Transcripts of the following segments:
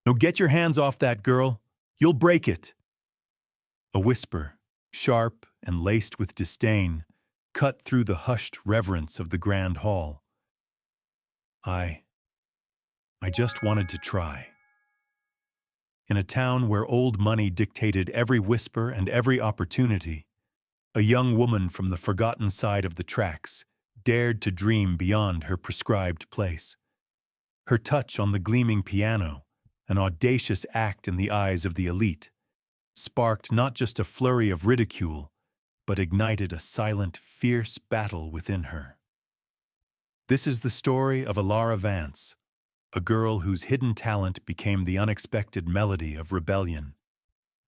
No, get your hands off that girl. You'll break it. A whisper, sharp and laced with disdain, cut through the hushed reverence of the grand hall. I just wanted to try. In a town where old money dictated every whisper and every opportunity, a young woman from the forgotten side of the tracks dared to dream beyond her prescribed place. Her touch on the gleaming piano, an audacious act in the eyes of the elite, sparked not just a flurry of ridicule, but ignited a silent, fierce battle within her. This is the story of Alara Vance, a girl whose hidden talent became the unexpected melody of rebellion,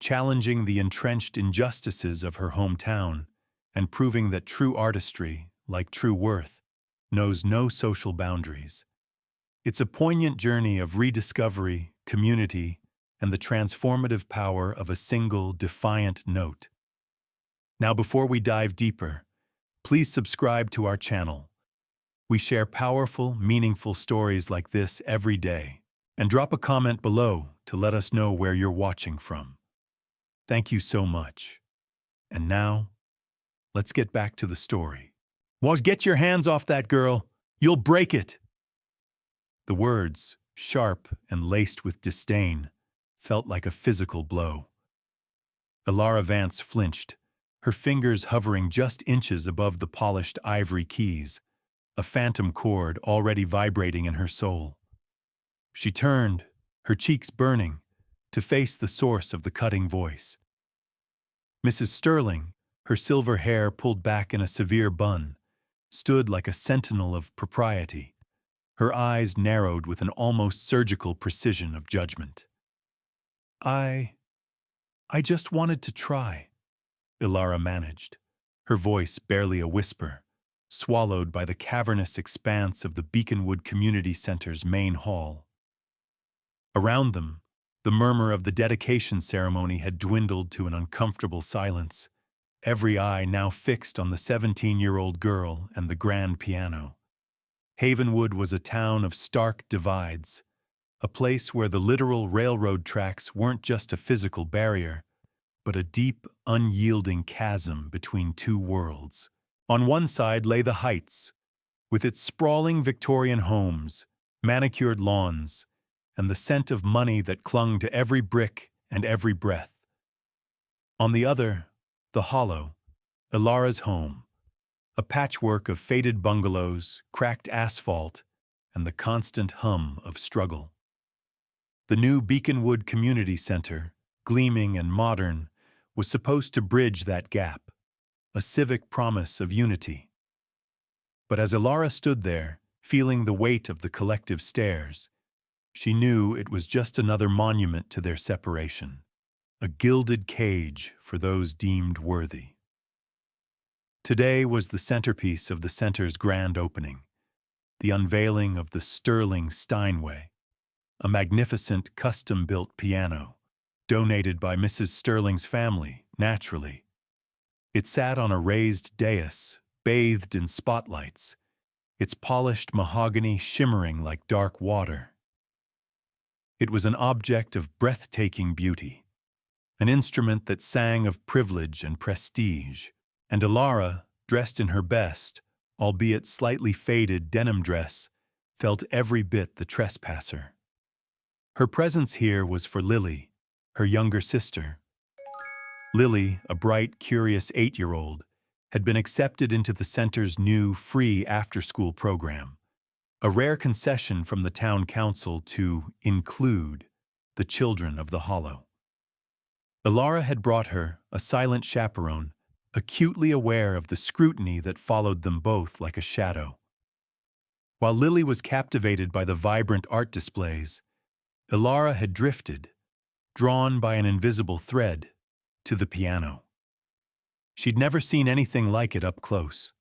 challenging the entrenched injustices of her hometown and proving that true artistry, like true worth, knows no social boundaries. It's a poignant journey of rediscovery, community, and the transformative power of a single, defiant note. Now, before we dive deeper, please subscribe to our channel. We share powerful, meaningful stories like this every day, and drop a comment below to let us know where you're watching from. Thank you so much. And now, let's get back to the story. Was get your hands off that girl. You'll break it. The words, sharp and laced with disdain, felt like a physical blow. Alara Vance flinched, her fingers hovering just inches above the polished ivory keys, a phantom chord already vibrating in her soul. She turned, her cheeks burning, to face the source of the cutting voice. Mrs. Sterling, her silver hair pulled back in a severe bun, stood like a sentinel of propriety, her eyes narrowed with an almost surgical precision of judgment. I just wanted to try, Alara managed, her voice barely a whisper, swallowed by the cavernous expanse of the Beaconwood Community Center's main hall. Around them, the murmur of the dedication ceremony had dwindled to an uncomfortable silence, every eye now fixed on the 17-year-old girl and the grand piano. Havenwood was a town of stark divides, a place where the literal railroad tracks weren't just a physical barrier, but a deep, unyielding chasm between two worlds. On one side lay the Heights, with its sprawling Victorian homes, manicured lawns, and the scent of money that clung to every brick and every breath. On the other, the Hollow, Alara's home, a patchwork of faded bungalows, cracked asphalt, and the constant hum of struggle. The new Beaconwood Community Center, gleaming and modern, was supposed to bridge that gap, a civic promise of unity. But as Alara stood there, feeling the weight of the collective stares, she knew it was just another monument to their separation, a gilded cage for those deemed worthy. Today was the centerpiece of the center's grand opening, the unveiling of the Sterling Steinway, a magnificent custom-built piano, donated by Mrs. Sterling's family, naturally. It sat on a raised dais, bathed in spotlights, its polished mahogany shimmering like dark water. It was an object of breathtaking beauty, an instrument that sang of privilege and prestige, and Alara, dressed in her best, albeit slightly faded denim dress, felt every bit the trespasser. Her presence here was for Lily, her younger sister. Lily, a bright, curious 8-year-old, had been accepted into the center's new, free after-school program, a rare concession from the town council to include the children of the Hollow. Alara had brought her, a silent chaperone, acutely aware of the scrutiny that followed them both like a shadow. While Lily was captivated by the vibrant art displays, Alara had drifted, drawn by an invisible thread, to the piano. She'd never seen anything like it up close.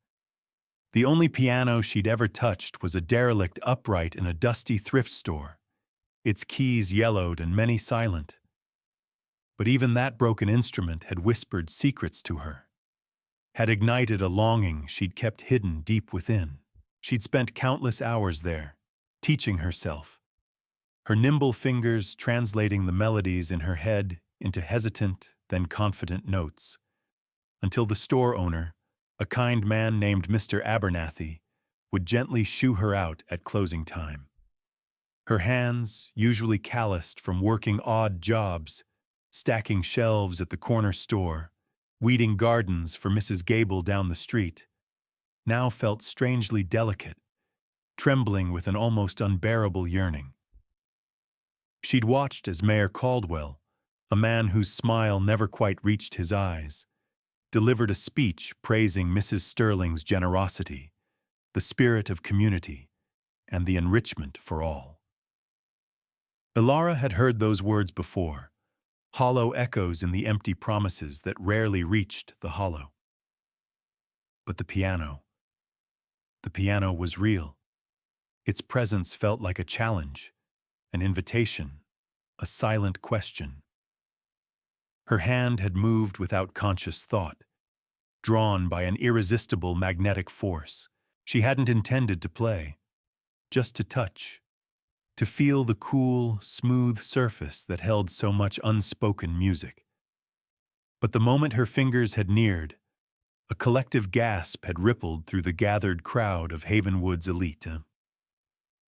The only piano she'd ever touched was a derelict upright in a dusty thrift store, its keys yellowed and many silent. But even that broken instrument had whispered secrets to her, had ignited a longing she'd kept hidden deep within. She'd spent countless hours there, teaching herself, her nimble fingers translating the melodies in her head into hesitant, then confident notes, until the store owner, a kind man named Mr. Abernathy, would gently shoo her out at closing time. Her hands, usually calloused from working odd jobs, stacking shelves at the corner store, weeding gardens for Mrs. Gable down the street, now felt strangely delicate, trembling with an almost unbearable yearning. She'd watched as Mayor Caldwell, a man whose smile never quite reached his eyes, delivered a speech praising Mrs. Sterling's generosity, the spirit of community, and the enrichment for all. Ilara had heard those words before, hollow echoes in the empty promises that rarely reached the hollow. But the piano was real. Its presence felt like a challenge, an invitation, a silent question. Her hand had moved without conscious thought, drawn by an irresistible magnetic force. She hadn't intended to play, just to touch, to feel the cool, smooth surface that held so much unspoken music. But the moment her fingers had neared, a collective gasp had rippled through the gathered crowd of Havenwood's elite.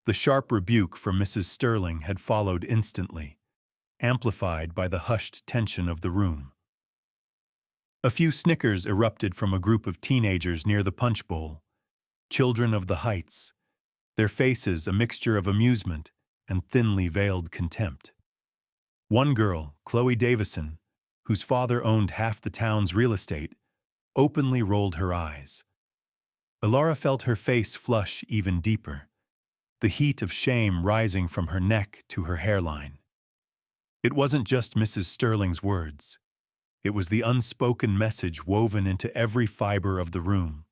The sharp rebuke from Mrs. Sterling had followed instantly, amplified by the hushed tension of the room. A few snickers erupted from a group of teenagers near the punch bowl, children of the Heights, their faces a mixture of amusement and thinly veiled contempt. One girl, Chloe Davison, whose father owned half the town's real estate, openly rolled her eyes. Ilara felt her face flush even deeper, the heat of shame rising from her neck to her hairline. It wasn't just Mrs. Sterling's words. It was the unspoken message woven into every fiber of the room.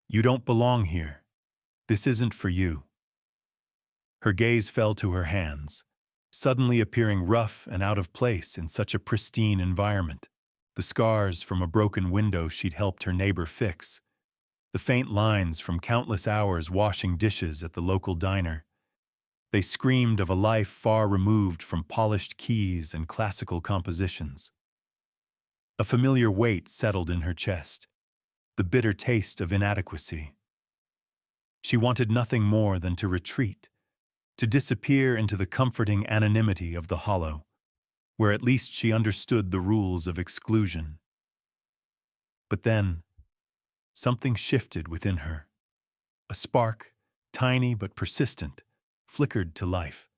You don't belong here. This isn't for you. Her gaze fell to her hands, suddenly appearing rough and out of place in such a pristine environment. The scars from a broken window she'd helped her neighbor fix, the faint lines from countless hours washing dishes at the local diner. They screamed of a life far removed from polished keys and classical compositions. A familiar weight settled in her chest, the bitter taste of inadequacy. She wanted nothing more than to retreat, to disappear into the comforting anonymity of the hollow, where at least she understood the rules of exclusion. But then, something shifted within her. A spark, tiny but persistent, flickered to life.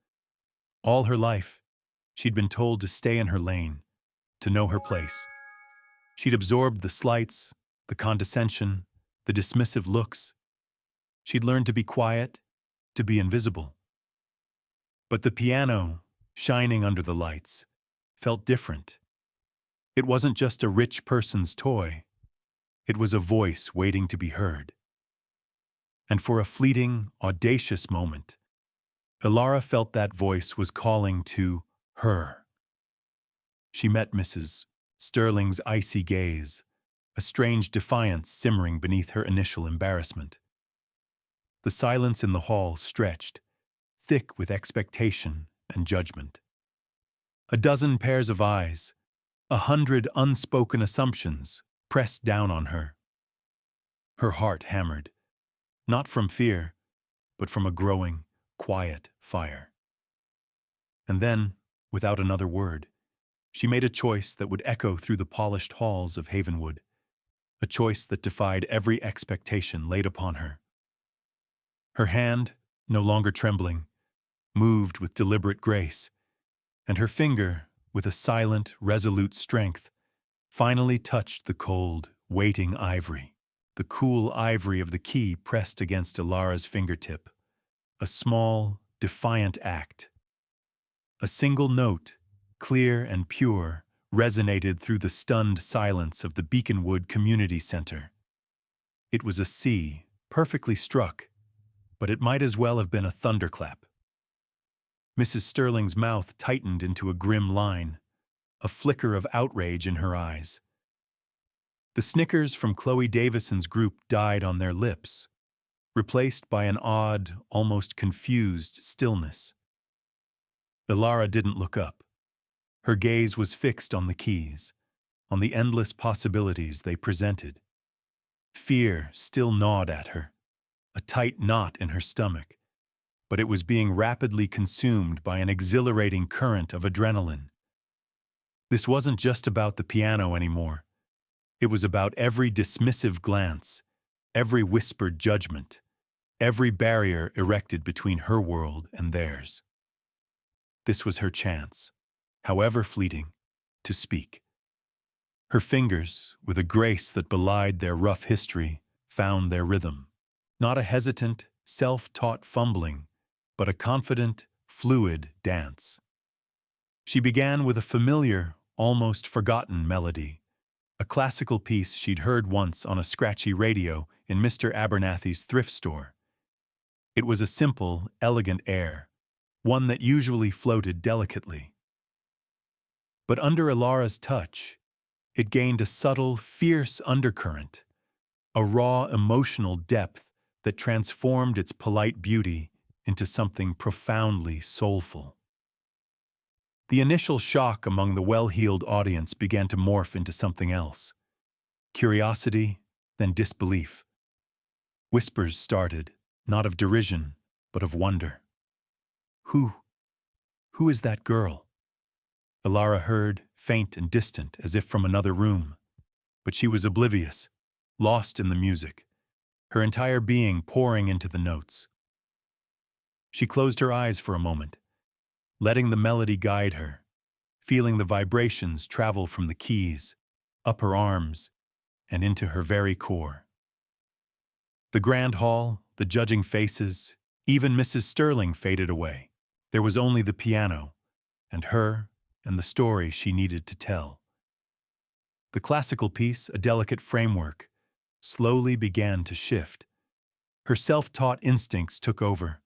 All her life, she'd been told to stay in her lane, to know her place. She'd absorbed the slights, the condescension, the dismissive looks. She'd learned to be quiet, to be invisible. But the piano, shining under the lights, felt different. It wasn't just a rich person's toy. It was a voice waiting to be heard. And for a fleeting, audacious moment, Ilara felt that voice was calling to her. She met Mrs. Sterling's icy gaze, a strange defiance simmering beneath her initial embarrassment. The silence in the hall stretched, thick with expectation and judgment. A dozen pairs of eyes, 100 unspoken assumptions pressed down on her. Her heart hammered, not from fear, but from a growing, quiet fire. And then, without another word, she made a choice that would echo through the polished halls of Havenwood, a choice that defied every expectation laid upon her. Her hand, no longer trembling, moved with deliberate grace, and her finger, with a silent, resolute strength, finally touched the cold, waiting ivory, the cool ivory of the key pressed against Ilara's fingertip, a small, defiant act. A single note, clear and pure, resonated through the stunned silence of the Beaconwood Community Center. It was a C, perfectly struck, but it might as well have been a thunderclap. Mrs. Sterling's mouth tightened into a grim line, a flicker of outrage in her eyes. The snickers from Chloe Davison's group died on their lips, replaced by an odd, almost confused stillness. Ilara didn't look up. Her gaze was fixed on the keys, on the endless possibilities they presented. Fear still gnawed at her, a tight knot in her stomach, but it was being rapidly consumed by an exhilarating current of adrenaline. This wasn't just about the piano anymore. It was about every dismissive glance, every whispered judgment, every barrier erected between her world and theirs. This was her chance, however fleeting, to speak. Her fingers, with a grace that belied their rough history, found their rhythm. Not a hesitant, self-taught fumbling, but a confident, fluid dance. She began with a familiar, almost forgotten melody, a classical piece she'd heard once on a scratchy radio in Mr. Abernathy's thrift store. It was a simple, elegant air, one that usually floated delicately. But under Ilara's touch, it gained a subtle, fierce undercurrent, a raw emotional depth that transformed its polite beauty into something profoundly soulful. The initial shock among the well-heeled audience began to morph into something else. Curiosity, then disbelief. Whispers started, not of derision, but of wonder. Who is that girl? Ilara heard, faint and distant, as if from another room. But she was oblivious, lost in the music, her entire being pouring into the notes. She closed her eyes for a moment, letting the melody guide her, feeling the vibrations travel from the keys, up her arms, and into her very core. The grand hall, the judging faces, even Mrs. Sterling faded away. There was only the piano, and her, and the story she needed to tell. The classical piece, a delicate framework, slowly began to shift. Her self-taught instincts took over,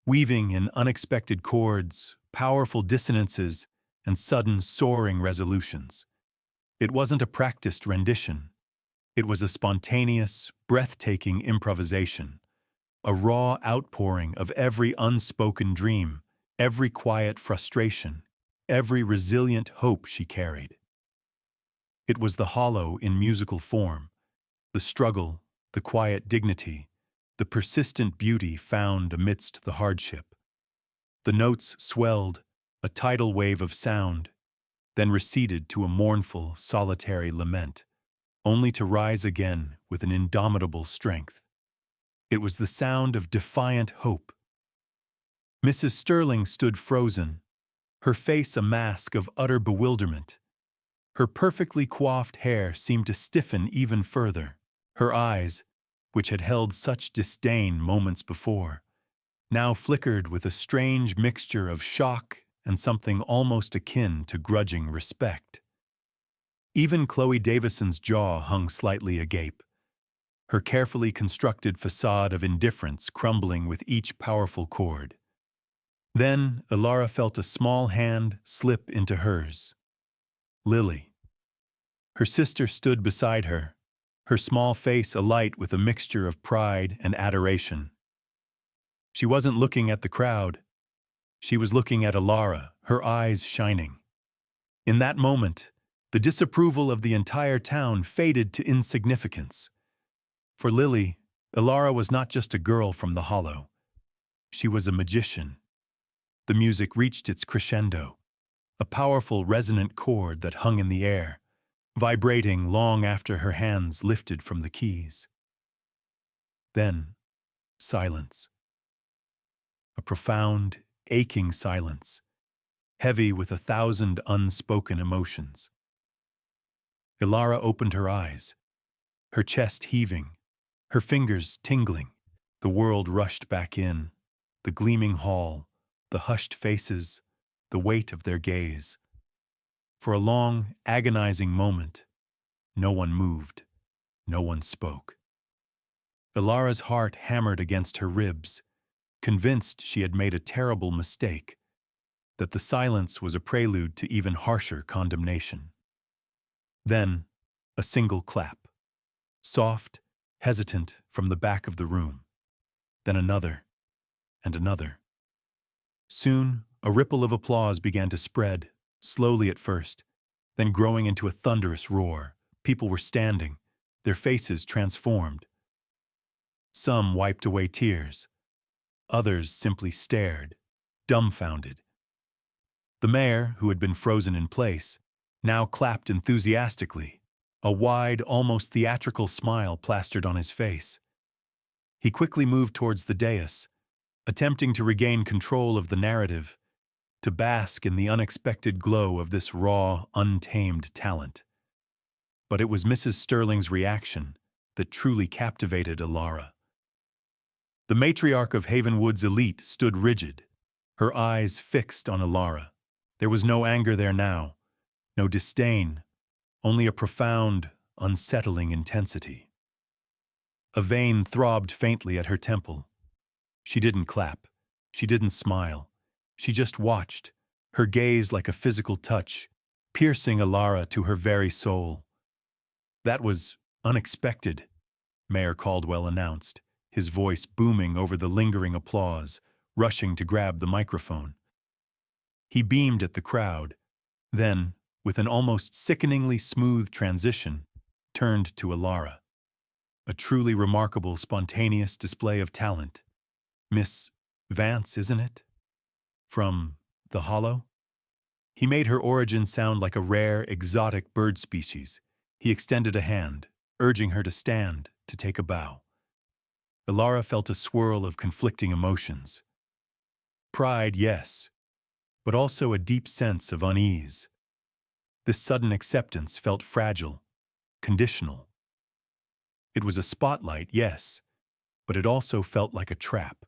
weaving in unexpected chords, powerful dissonances, and sudden soaring resolutions. It wasn't a practiced rendition. It was a spontaneous, breathtaking improvisation, a raw outpouring of every unspoken dream, every quiet frustration, every resilient hope she carried. It was the hollow in musical form, the struggle, the quiet dignity, the persistent beauty found amidst the hardship. The notes swelled, a tidal wave of sound, then receded to a mournful, solitary lament, only to rise again with an indomitable strength. It was the sound of defiant hope. Mrs. Sterling stood frozen, her face a mask of utter bewilderment. Her perfectly coiffed hair seemed to stiffen even further. Her eyes, which had held such disdain moments before, now flickered with a strange mixture of shock and something almost akin to grudging respect. Even Chloe Davison's jaw hung slightly agape, her carefully constructed facade of indifference crumbling with each powerful chord. Then Ilara felt a small hand slip into hers. Lily. Her sister stood beside her, her small face alight with a mixture of pride and adoration. She wasn't looking at the crowd. She was looking at Ilara, her eyes shining. In that moment, the disapproval of the entire town faded to insignificance. For Lily, Ilara was not just a girl from the hollow. She was a magician. The music reached its crescendo, a powerful resonant chord that hung in the air, vibrating long after her hands lifted from the keys. Then, silence. A profound, aching silence, heavy with 1,000 unspoken emotions. Ilara opened her eyes, her chest heaving, her fingers tingling. The world rushed back in, the gleaming hall, the hushed faces, the weight of their gaze. For a long, agonizing moment, no one moved, no one spoke. Ilara's heart hammered against her ribs, convinced she had made a terrible mistake, that the silence was a prelude to even harsher condemnation. Then, a single clap, soft, hesitant from the back of the room. Then another, and another. Soon, A ripple of applause began to spread, slowly at first, then growing into a thunderous roar. People were standing, their faces transformed. Some wiped away tears. Others simply stared, dumbfounded. The mayor, who had been frozen in place, now clapped enthusiastically, a wide, almost theatrical smile plastered on his face. He quickly moved towards the dais, attempting to regain control of the narrative, to bask in the unexpected glow of this raw, untamed talent. But it was Mrs. Sterling's reaction that truly captivated Alara. The matriarch of Havenwood's elite stood rigid, her eyes fixed on Alara. There was no anger there now, no disdain, only a profound, unsettling intensity. A vein throbbed faintly at her temple. She didn't clap. She didn't smile. She just watched, her gaze like a physical touch, piercing Alara to her very soul. "That was unexpected," Mayor Caldwell announced, his voice booming over the lingering applause, rushing to grab the microphone. He beamed at the crowd, then, with an almost sickeningly smooth transition, turned to Alara. A truly remarkable, spontaneous display of talent. "Miss Vance, isn't it? From the Hollow?" He made her origin sound like a rare, exotic bird species. He extended a hand, urging her to stand, to take a bow. Alara felt a swirl of conflicting emotions. Pride, yes, but also a deep sense of unease. This sudden acceptance felt fragile, conditional. It was a spotlight, yes, but it also felt like a trap.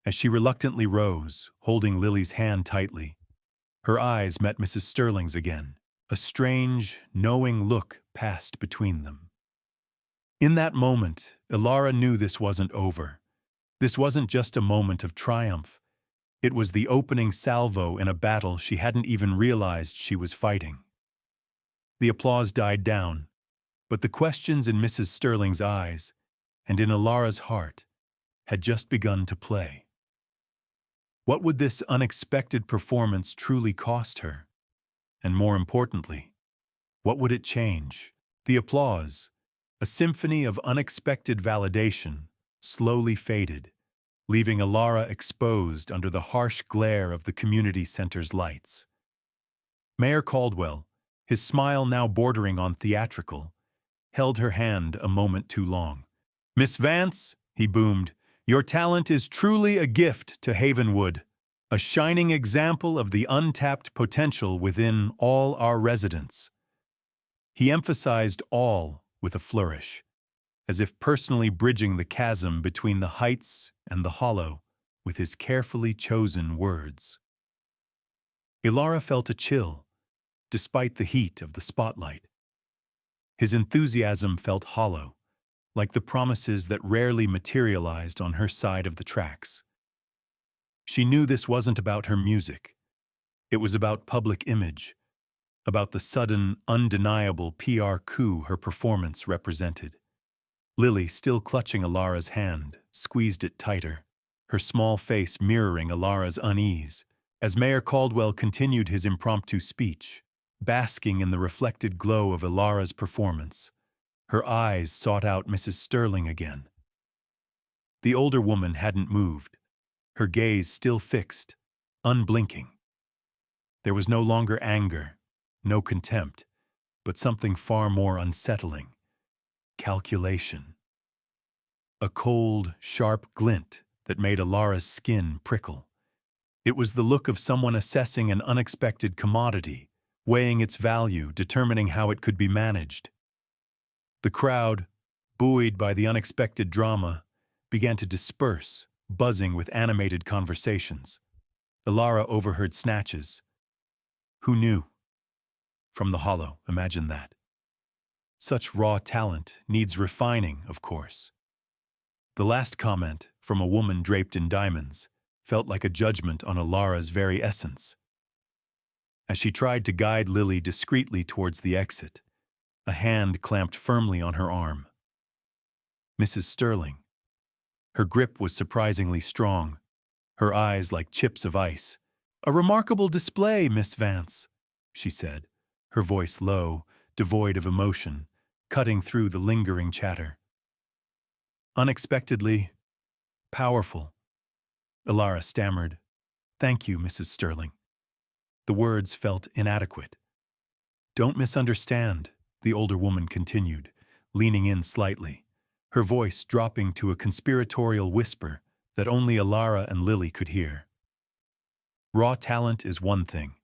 As she reluctantly rose, holding Lily's hand tightly, her eyes met Mrs. Sterling's again. A strange, knowing look passed between them. In that moment, Alara knew this wasn't over. This wasn't just a moment of triumph. It was the opening salvo in a battle she hadn't even realized she was fighting. The applause died down, but the questions in Mrs. Sterling's eyes, and in Alara's heart, had just begun to play. What would this unexpected performance truly cost her? And more importantly, what would it change? The applause, a symphony of unexpected validation, slowly faded, leaving Alara exposed under the harsh glare of the community center's lights. Mayor Caldwell, his smile now bordering on theatrical, held her hand a moment too long. "Miss Vance," he boomed, "your talent is truly a gift to Havenwood, a shining example of the untapped potential within all our residents." He emphasized all with a flourish, as if personally bridging the chasm between the heights and the hollow with his carefully chosen words. Alara felt a chill, despite the heat of the spotlight. His enthusiasm felt hollow, like the promises that rarely materialized on her side of the tracks. She knew this wasn't about her music. It was about public image, about the sudden, undeniable PR coup her performance represented. Lily, still clutching Alara's hand, squeezed it tighter, her small face mirroring Alara's unease, as Mayor Caldwell continued his impromptu speech, basking in the reflected glow of Alara's performance. Her eyes sought out Mrs. Sterling again. The older woman hadn't moved, her gaze still fixed, unblinking. There was no longer anger, no contempt, but something far more unsettling: calculation. A cold, sharp glint that made Alara's skin prickle. It was the look of someone assessing an unexpected commodity, weighing its value, determining how it could be managed. The crowd, buoyed by the unexpected drama, began to disperse, buzzing with animated conversations. Alara overheard snatches. "Who knew? From the Hollow, imagine that. Such raw talent needs refining, of course." The last comment, from a woman draped in diamonds, felt like a judgment on Alara's very essence. As she tried to guide Lily discreetly towards the exit, a hand clamped firmly on her arm. Mrs. Sterling. Her grip was surprisingly strong, her eyes like chips of ice. "A remarkable display, Miss Vance," she said, her voice low, devoid of emotion, cutting through the lingering chatter. "Unexpectedly powerful," Ilara stammered. "Thank you, Mrs. Sterling." The words felt inadequate. "Don't misunderstand," the older woman continued, leaning in slightly, her voice dropping to a conspiratorial whisper that only Ilara and Lily could hear. "Raw talent is one thing.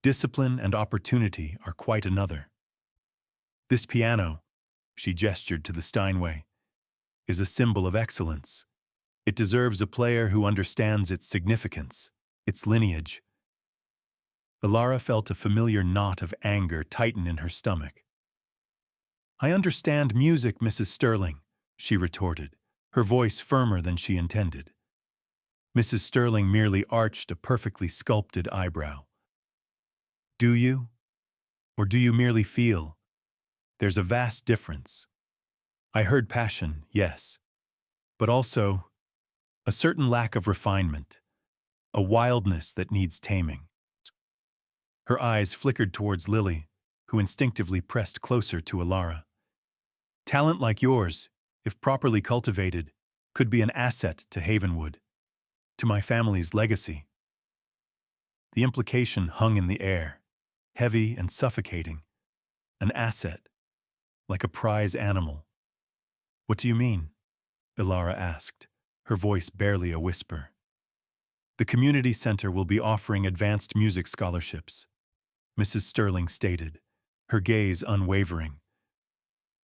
Discipline and opportunity are quite another. This piano," she gestured to the Steinway, "is a symbol of excellence. It deserves a player who understands its significance, its lineage." Ilara felt a familiar knot of anger tighten in her stomach. "I understand music, Mrs. Sterling," she retorted, her voice firmer than she intended. Mrs. Sterling merely arched a perfectly sculpted eyebrow. "Do you? Or do you merely feel? There's a vast difference. I heard passion, yes, but also a certain lack of refinement, a wildness that needs taming." Her eyes flickered towards Lily, who instinctively pressed closer to Ilara. "Talent like yours, if properly cultivated, could be an asset to Havenwood, to my family's legacy." The implication hung in the air, heavy and suffocating. An asset, like a prize animal. "What do you mean?" Ilara asked, her voice barely a whisper. "The community center will be offering advanced music scholarships," Mrs. Sterling stated, her gaze unwavering.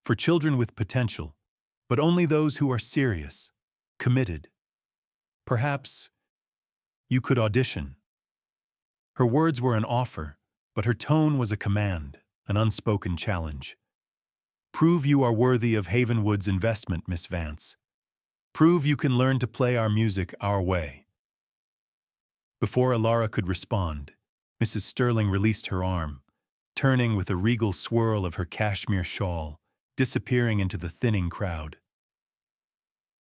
"For children with potential, but only those who are serious, committed. Perhaps you could audition." Her words were an offer, but her tone was a command, an unspoken challenge. "Prove you are worthy of Havenwood's investment, Miss Vance. Prove you can learn to play our music our way." Before Ilara could respond, Mrs. Sterling released her arm, turning with a regal swirl of her cashmere shawl, disappearing into the thinning crowd.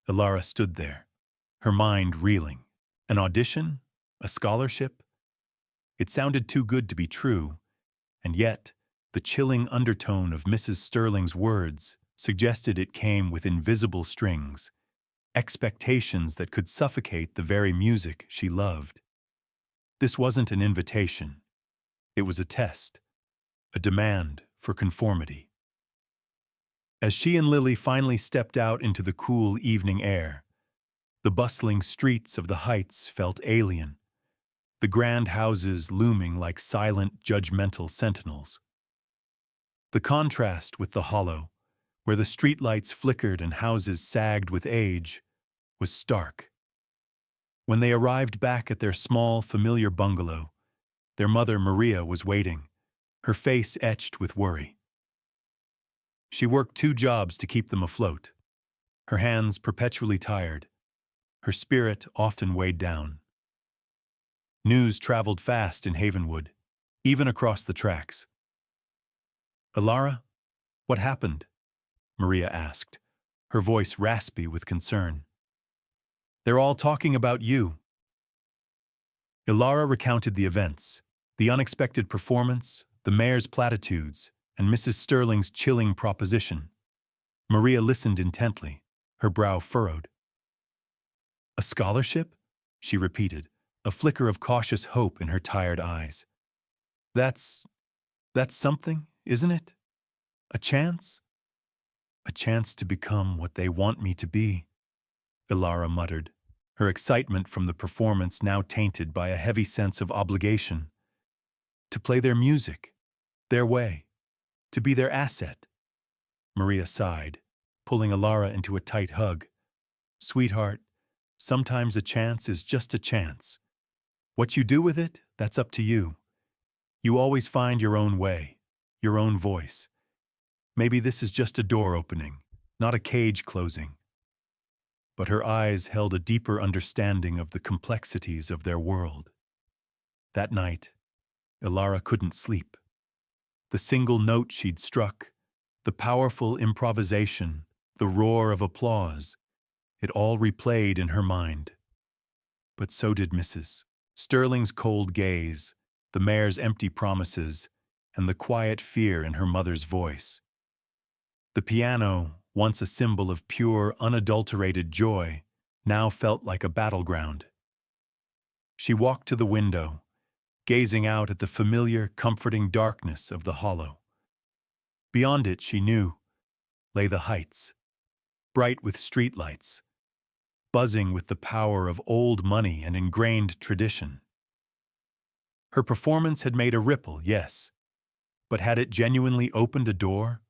Ilara stood there, her mind reeling. An audition? A scholarship? It sounded too good to be true, and yet the chilling undertone of Mrs. Sterling's words suggested it came with invisible strings, expectations that could suffocate the very music she loved. This wasn't an invitation. It was a test, a demand for conformity. As she and Lily finally stepped out into the cool evening air, the bustling streets of the Heights felt alien, the grand houses looming like silent, judgmental sentinels. The contrast with the hollow, where the streetlights flickered and houses sagged with age, was stark. When they arrived back at their small, familiar bungalow, their mother, Maria, was waiting, her face etched with worry. She worked 2 jobs to keep them afloat, her hands perpetually tired, her spirit often weighed down. News traveled fast in Havenwood, even across the tracks. "Ilara, what happened?" Maria asked, her voice raspy with concern. "They're all talking about you." Ilara recounted the events, the unexpected performance, the mayor's platitudes, and Mrs. Sterling's chilling proposition. Maria listened intently, her brow furrowed. "A scholarship?" she repeated, a flicker of cautious hope in her tired eyes. That's something, isn't it? A chance? A chance to become what they want me to be," Ilara muttered, her excitement from the performance now tainted by a heavy sense of obligation. To play their music, their way, to be their asset. Maria sighed, pulling Ilara into a tight hug. "Sweetheart, sometimes a chance is just a chance. What you do with it, that's up to you. You always find your own way, your own voice. Maybe this is just a door opening, not a cage closing." But her eyes held a deeper understanding of the complexities of their world. That night, Ilara couldn't sleep. The single note she'd struck, the powerful improvisation, the roar of applause, it all replayed in her mind. But so did Mrs. Sterling's cold gaze, the mayor's empty promises, and the quiet fear in her mother's voice. The piano, once a symbol of pure, unadulterated joy, now felt like a battleground. She walked to the window, gazing out at the familiar, comforting darkness of the hollow. Beyond it, she knew, lay the heights, bright with streetlights, buzzing with the power of old money and ingrained tradition. Her performance had made a ripple, yes, but had it genuinely opened a door,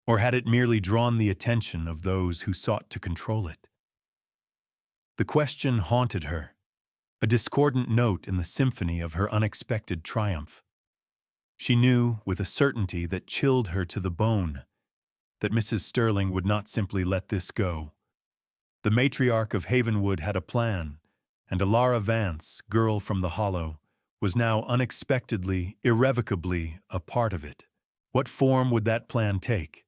or had it merely drawn the attention of those who sought to control it? The question haunted her, a discordant note in the symphony of her unexpected triumph. She knew, with a certainty that chilled her to the bone, that Mrs. Sterling would not simply let this go. The matriarch of Havenwood had a plan, and Alara Vance, girl from the Hollow, was now unexpectedly, irrevocably a part of it. What form would that plan take?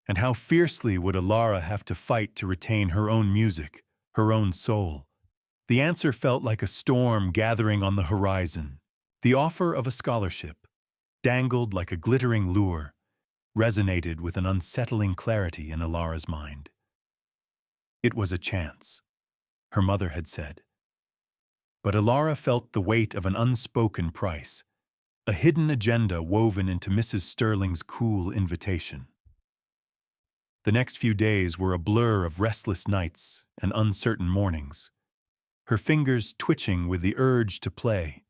And how fiercely would Alara have to fight to retain her own music, her own soul? The answer felt like a storm gathering on the horizon. The offer of a scholarship, dangled like a glittering lure, resonated with an unsettling clarity in Alara's mind. It was a chance, her mother had said. But Alara felt the weight of an unspoken price, a hidden agenda woven into Mrs. Sterling's cool invitation. The next few days were a blur of restless nights and uncertain mornings, her fingers twitching with the urge to play,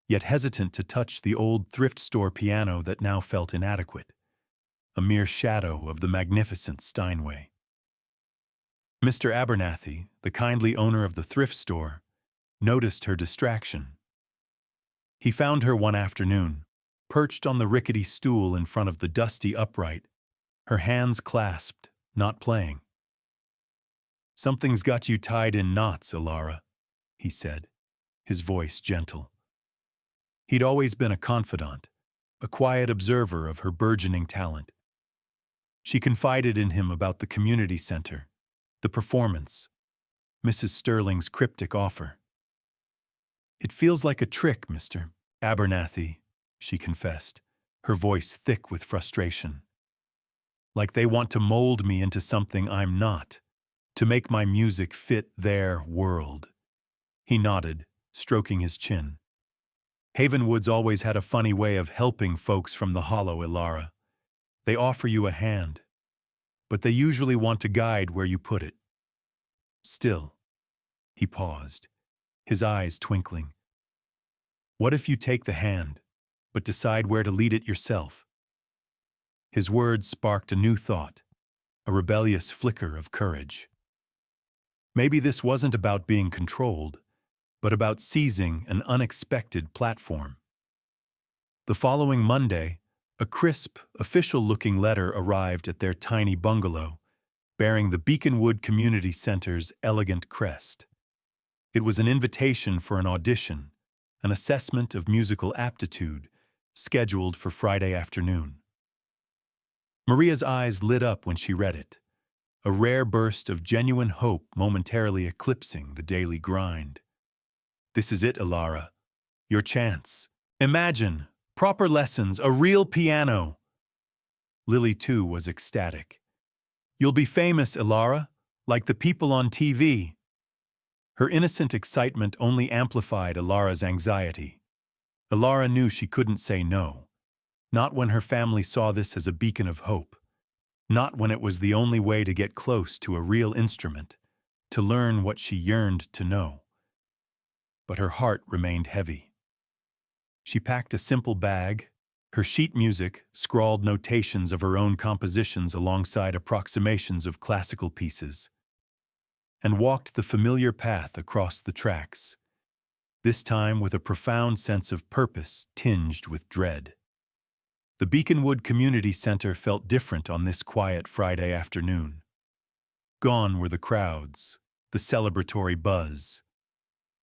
yet hesitant to touch the old thrift store piano that now felt inadequate, a mere shadow of the magnificent Steinway. Mr. Abernathy, the kindly owner of the thrift store, noticed her distraction. He found her one afternoon, perched on the rickety stool in front of the dusty upright, her hands clasped, not playing. "Something's got you tied in knots, Alara," he said, his voice gentle. He'd always been a confidant, a quiet observer of her burgeoning talent. She confided in him about the community center, the performance, Mrs. Sterling's cryptic offer. "It feels like a trick, Mr. Abernathy," she confessed, her voice thick with frustration. "Like they want to mold me into something I'm not, to make my music fit their world." He nodded, stroking his chin. "Havenwood's always had a funny way of helping folks from the Hollow, Alara. They offer you a hand, but they usually want to guide where you put it. Still," he paused, his eyes twinkling. "What if you take the hand, but decide where to lead it yourself?" His words sparked a new thought, a rebellious flicker of courage. Maybe this wasn't about being controlled, but about seizing an unexpected platform. The following Monday, a crisp, official-looking letter arrived at their tiny bungalow, bearing the Beaconwood Community Center's elegant crest. It was an invitation for an audition, an assessment of musical aptitude, scheduled for Friday afternoon. Maria's eyes lit up when she read it, a rare burst of genuine hope momentarily eclipsing the daily grind. "This is it, Alara. Your chance. Imagine, proper lessons, a real piano." Lily, too, was ecstatic. "You'll be famous, Alara, like the people on TV." Her innocent excitement only amplified Alara's anxiety. Alara knew she couldn't say no, not when her family saw this as a beacon of hope, not when it was the only way to get close to a real instrument, to learn what she yearned to know. But her heart remained heavy. She packed a simple bag, her sheet music, scrawled notations of her own compositions alongside approximations of classical pieces, and walked the familiar path across the tracks, this time with a profound sense of purpose tinged with dread. The Beaconwood Community Center felt different on this quiet Friday afternoon. Gone were the crowds, the celebratory buzz.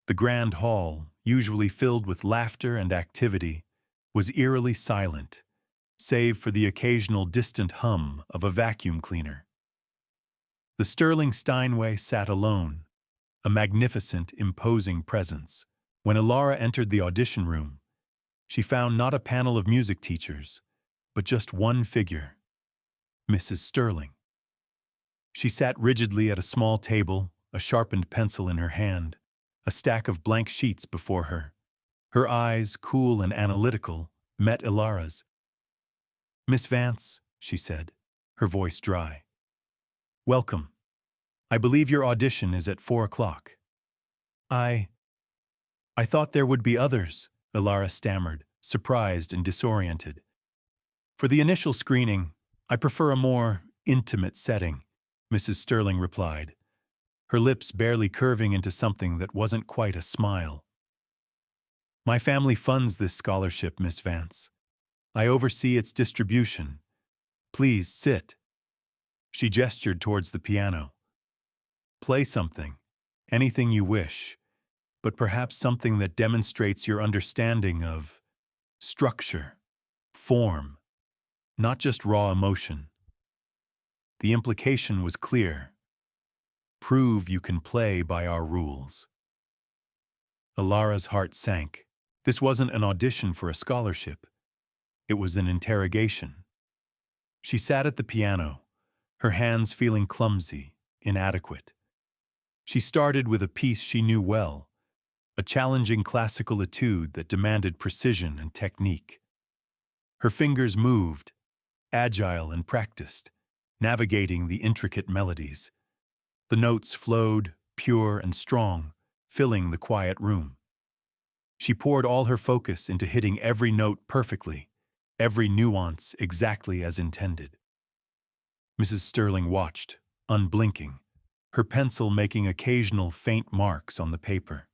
The grand hall, usually filled with laughter and activity, was eerily silent, save for the occasional distant hum of a vacuum cleaner. The Sterling Steinway sat alone, a magnificent, imposing presence. When Ilara entered the audition room, she found not a panel of music teachers, but just one figure, Mrs. Sterling. She sat rigidly at a small table, a sharpened pencil in her hand, a stack of blank sheets before her. Her eyes, cool and analytical, met Ilara's. "Miss Vance," she said, her voice dry. "Welcome. I believe your audition is at 4 o'clock. I thought there would be others," Ilara stammered, surprised and disoriented. "For the initial screening, I prefer a more intimate setting," Mrs. Sterling replied, her lips barely curving into something that wasn't quite a smile. "My family funds this scholarship, Miss Vance. I oversee its distribution. Please sit." She gestured towards the piano. "Play something, anything you wish, but perhaps something that demonstrates your understanding of structure, form, not just raw emotion." The implication was clear. Prove you can play by our rules. Ilara's heart sank. This wasn't an audition for a scholarship. It was an interrogation. She sat at the piano, her hands feeling clumsy, inadequate. She started with a piece she knew well, a challenging classical etude that demanded precision and technique. Her fingers moved, agile and practiced, navigating the intricate melodies. The notes flowed, pure and strong, filling the quiet room. She poured all her focus into hitting every note perfectly, every nuance exactly as intended. Mrs. Sterling watched, unblinking, her pencil making occasional faint marks on the paper.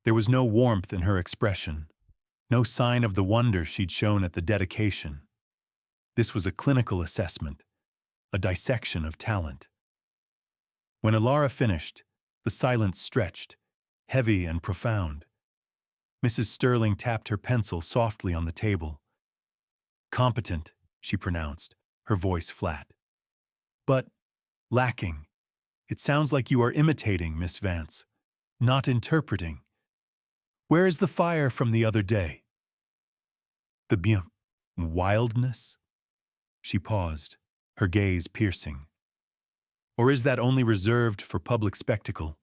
There was no warmth in her expression, no sign of the wonder she'd shown at the dedication. This was a clinical assessment, a dissection of talent. When Ilara finished, the silence stretched, heavy and profound. Mrs. Sterling tapped her pencil softly on the table. "Competent," she pronounced, her voice flat. "But lacking. It sounds like you are imitating, Miss Vance, not interpreting. Where is the fire from the other day? The wildness?" She paused, her gaze piercing. "Or is that only reserved for public spectacle?"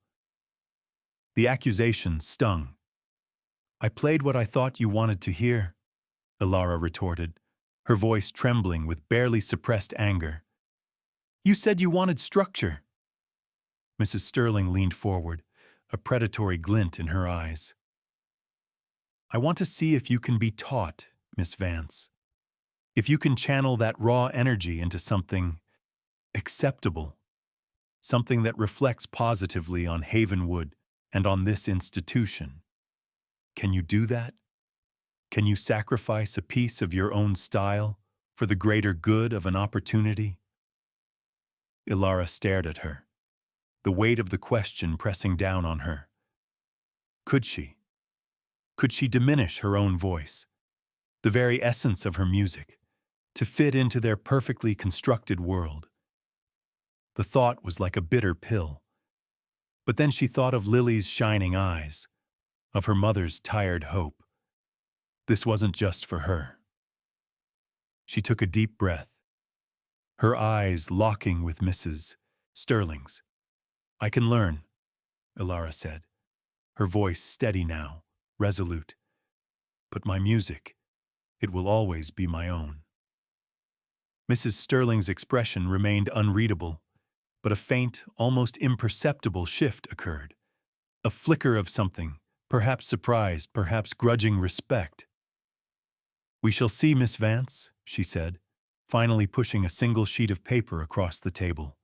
The accusation stung. "I played what I thought you wanted to hear," Ilara retorted, her voice trembling with barely suppressed anger. "You said you wanted structure." Mrs. Sterling leaned forward, a predatory glint in her eyes. "I want to see if you can be taught, Miss Vance. If you can channel that raw energy into something acceptable, something that reflects positively on Havenwood and on this institution. Can you do that? Can you sacrifice a piece of your own style for the greater good of an opportunity?" Ilara stared at her, the weight of the question pressing down on her. Could she? Could she diminish her own voice, the very essence of her music, to fit into their perfectly constructed world? The thought was like a bitter pill. But then she thought of Lily's shining eyes, of her mother's tired hope. This wasn't just for her. She took a deep breath, her eyes locking with Mrs. Sterling's. "I can learn," Ilara said, her voice steady now, resolute. "But my music, it will always be my own." Mrs. Sterling's expression remained unreadable, but a faint, almost imperceptible shift occurred. A flicker of something, perhaps surprise, perhaps grudging respect. "We shall see, Miss Vance," she said, finally pushing a single sheet of paper across the table.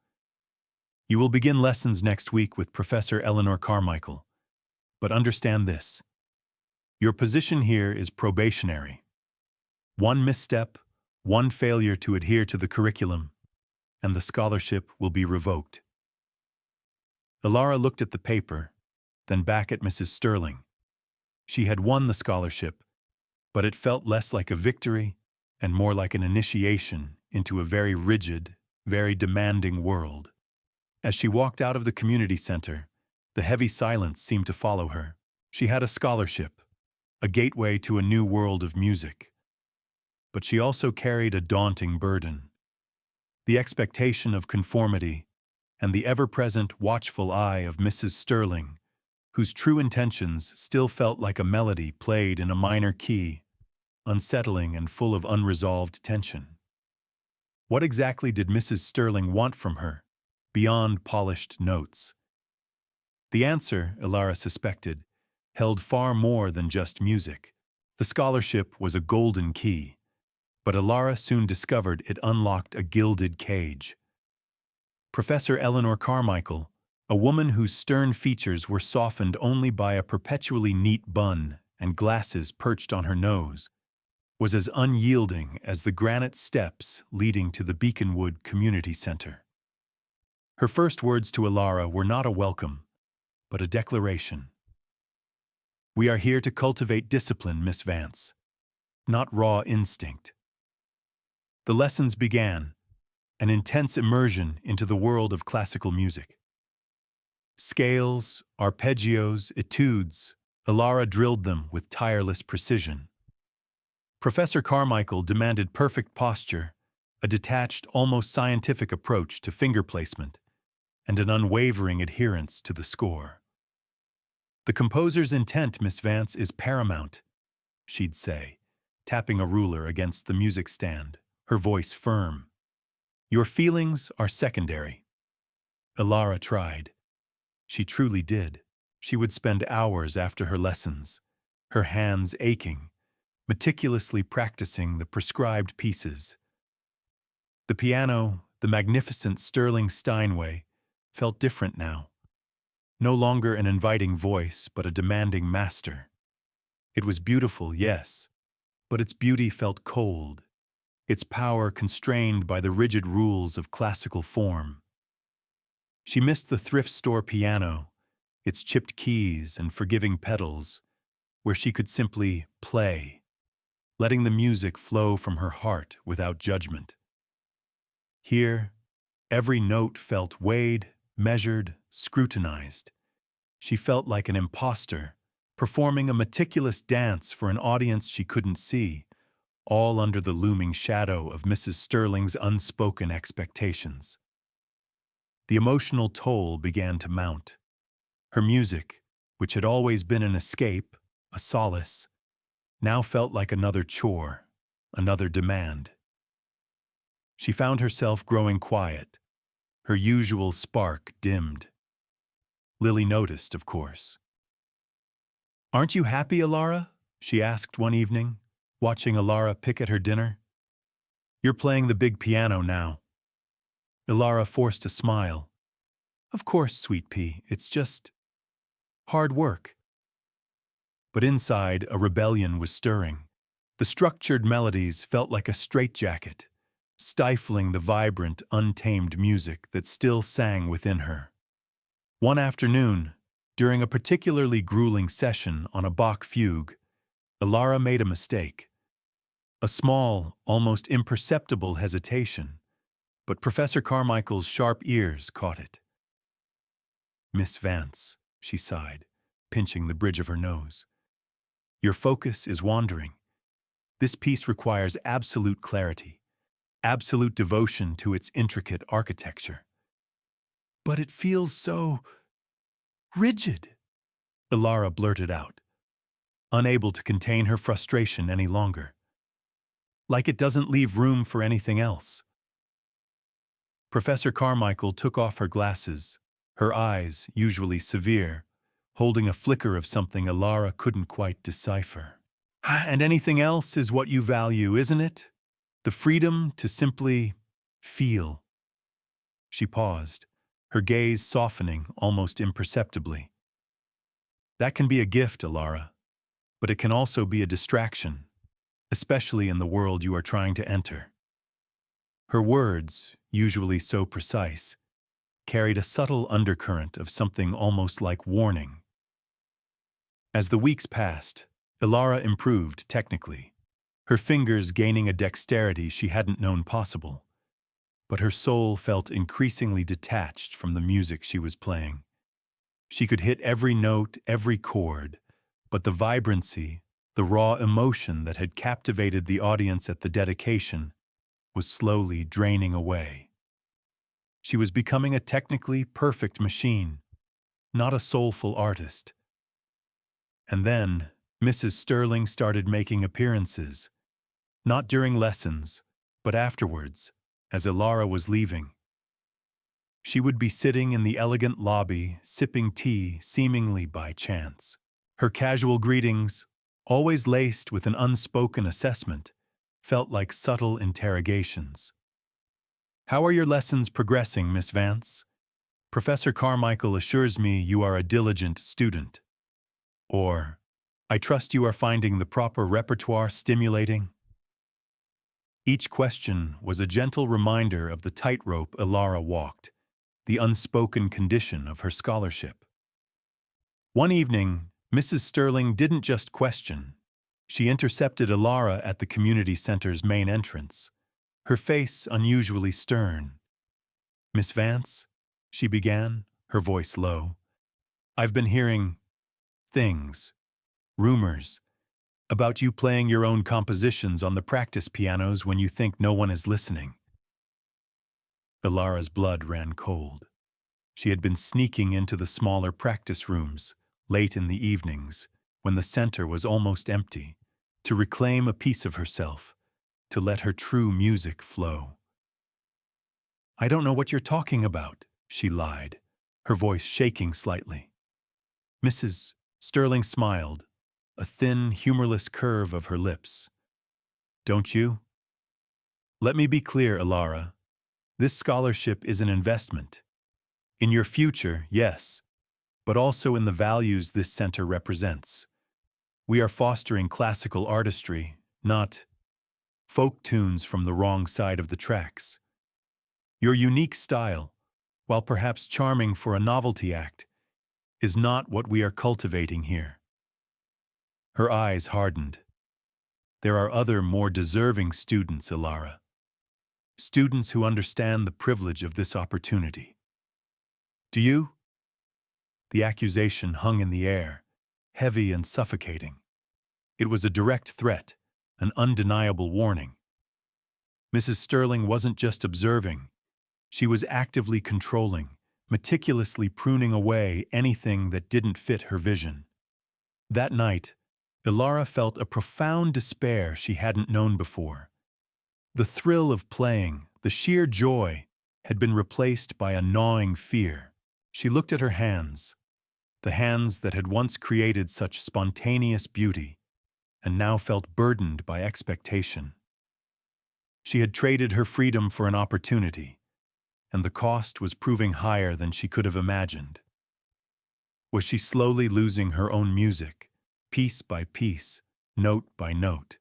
"You will begin lessons next week with Professor Eleanor Carmichael. But understand this. Your position here is probationary. One misstep, one failure to adhere to the curriculum, and the scholarship will be revoked." Ilara looked at the paper, then back at Mrs. Sterling. She had won the scholarship, but it felt less like a victory and more like an initiation into a very rigid, very demanding world. As she walked out of the community center, The heavy silence seemed to follow her. She had a scholarship, a gateway to a new world of music. But she also carried a daunting burden. The expectation of conformity and the ever-present watchful eye of Mrs. Sterling, whose true intentions still felt like a melody played in a minor key, unsettling and full of unresolved tension. What exactly did Mrs. Sterling want from her, beyond polished notes? The answer, Ilara suspected, held far more than just music. The scholarship was a golden key, but Ilara soon discovered it unlocked a gilded cage. Professor Eleanor Carmichael, a woman whose stern features were softened only by a perpetually neat bun and glasses perched on her nose, was as unyielding as the granite steps leading to the Beaconwood Community Center. Her first words to Ilara were not a welcome, but a declaration. "We are here to cultivate discipline, Miss Vance, not raw instinct." The lessons began, an intense immersion into the world of classical music. Scales, arpeggios, etudes, Ilara drilled them with tireless precision. Professor Carmichael demanded perfect posture, a detached, almost scientific approach to finger placement, and an unwavering adherence to the score. "The composer's intent, Miss Vance, is paramount," she'd say, tapping a ruler against the music stand, her voice firm. "Your feelings are secondary." Ilara tried. She truly did. She would spend hours after her lessons, her hands aching, meticulously practicing the prescribed pieces. The piano, the magnificent Sterling Steinway, felt different now. No longer an inviting voice, but a demanding master. It was beautiful, yes, but its beauty felt cold, its power constrained by the rigid rules of classical form. She missed the thrift store piano, its chipped keys and forgiving pedals, where she could simply play, letting the music flow from her heart without judgment. Here, every note felt weighed, measured, scrutinized. She felt like an imposter, performing a meticulous dance for an audience she couldn't see, all under the looming shadow of Mrs. Sterling's unspoken expectations. The emotional toll began to mount. Her music, which had always been an escape, a solace, now felt like another chore, another demand. She found herself growing quiet, her usual spark dimmed. Lily noticed, of course. "Aren't you happy, Ilara?" she asked one evening, watching Ilara pick at her dinner. "You're playing the big piano now." Ilara forced a smile. "Of course, sweet pea, it's just hard work." But inside, a rebellion was stirring. The structured melodies felt like a straitjacket, stifling the vibrant, untamed music that still sang within her. One afternoon, during a particularly grueling session on a Bach fugue, Ilara made a mistake. A small, almost imperceptible hesitation, but Professor Carmichael's sharp ears caught it. "Miss Vance," she sighed, pinching the bridge of her nose. "Your focus is wandering. This piece requires absolute clarity, absolute devotion to its intricate architecture." "But it feels so rigid," Ilara blurted out, unable to contain her frustration any longer. "Like it doesn't leave room for anything else." Professor Carmichael took off her glasses, her eyes, usually severe, holding a flicker of something Ilara couldn't quite decipher. "And anything else is what you value, isn't it? The freedom to simply feel." She paused, her gaze softening almost imperceptibly. "That can be a gift, Ilara, but it can also be a distraction, especially in the world you are trying to enter." Her words, usually so precise, carried a subtle undercurrent of something almost like warning. As the weeks passed, Ilara improved technically, her fingers gaining a dexterity she hadn't known possible. But her soul felt increasingly detached from the music she was playing. She could hit every note, every chord, but the vibrancy, the raw emotion that had captivated the audience at the dedication was slowly draining away. She was becoming a technically perfect machine, not a soulful artist. And then, Mrs. Sterling started making appearances, not during lessons, but afterwards, as Ilara was leaving. She would be sitting in the elegant lobby, sipping tea seemingly by chance. Her casual greetings, always laced with an unspoken assessment, felt like subtle interrogations. "How are your lessons progressing, Miss Vance? Professor Carmichael assures me you are a diligent student." Or, "I trust you are finding the proper repertoire stimulating." Each question was a gentle reminder of the tightrope Ilara walked, the unspoken condition of her scholarship. One evening, Mrs. Sterling didn't just question. She intercepted Ilara at the community center's main entrance, her face unusually stern. "Miss Vance," she began, her voice low, "I've been hearing things, rumors, about you playing your own compositions on the practice pianos when you think no one is listening." Ilara's blood ran cold. She had been sneaking into the smaller practice rooms, late in the evenings, when the center was almost empty, to reclaim a piece of herself, to let her true music flow. "I don't know what you're talking about," she lied, her voice shaking slightly. Mrs. Sterling smiled, a thin, humorless curve of her lips. "Don't you? Let me be clear, Ilara. This scholarship is an investment. In your future, yes, but also in the values this center represents. We are fostering classical artistry, not folk tunes from the wrong side of the tracks. Your unique style, while perhaps charming for a novelty act, is not what we are cultivating here." Her eyes hardened. "There are other, more deserving students, Ilara. Students who understand the privilege of this opportunity. Do you?" The accusation hung in the air, heavy and suffocating. It was a direct threat, an undeniable warning. Mrs. Sterling wasn't just observing. She was actively controlling, meticulously pruning away anything that didn't fit her vision. That night, Ilara felt a profound despair she hadn't known before. The thrill of playing, the sheer joy, had been replaced by a gnawing fear. She looked at her hands, the hands that had once created such spontaneous beauty, and now felt burdened by expectation. She had traded her freedom for an opportunity, and the cost was proving higher than she could have imagined. Was she slowly losing her own music, piece by piece, note by note?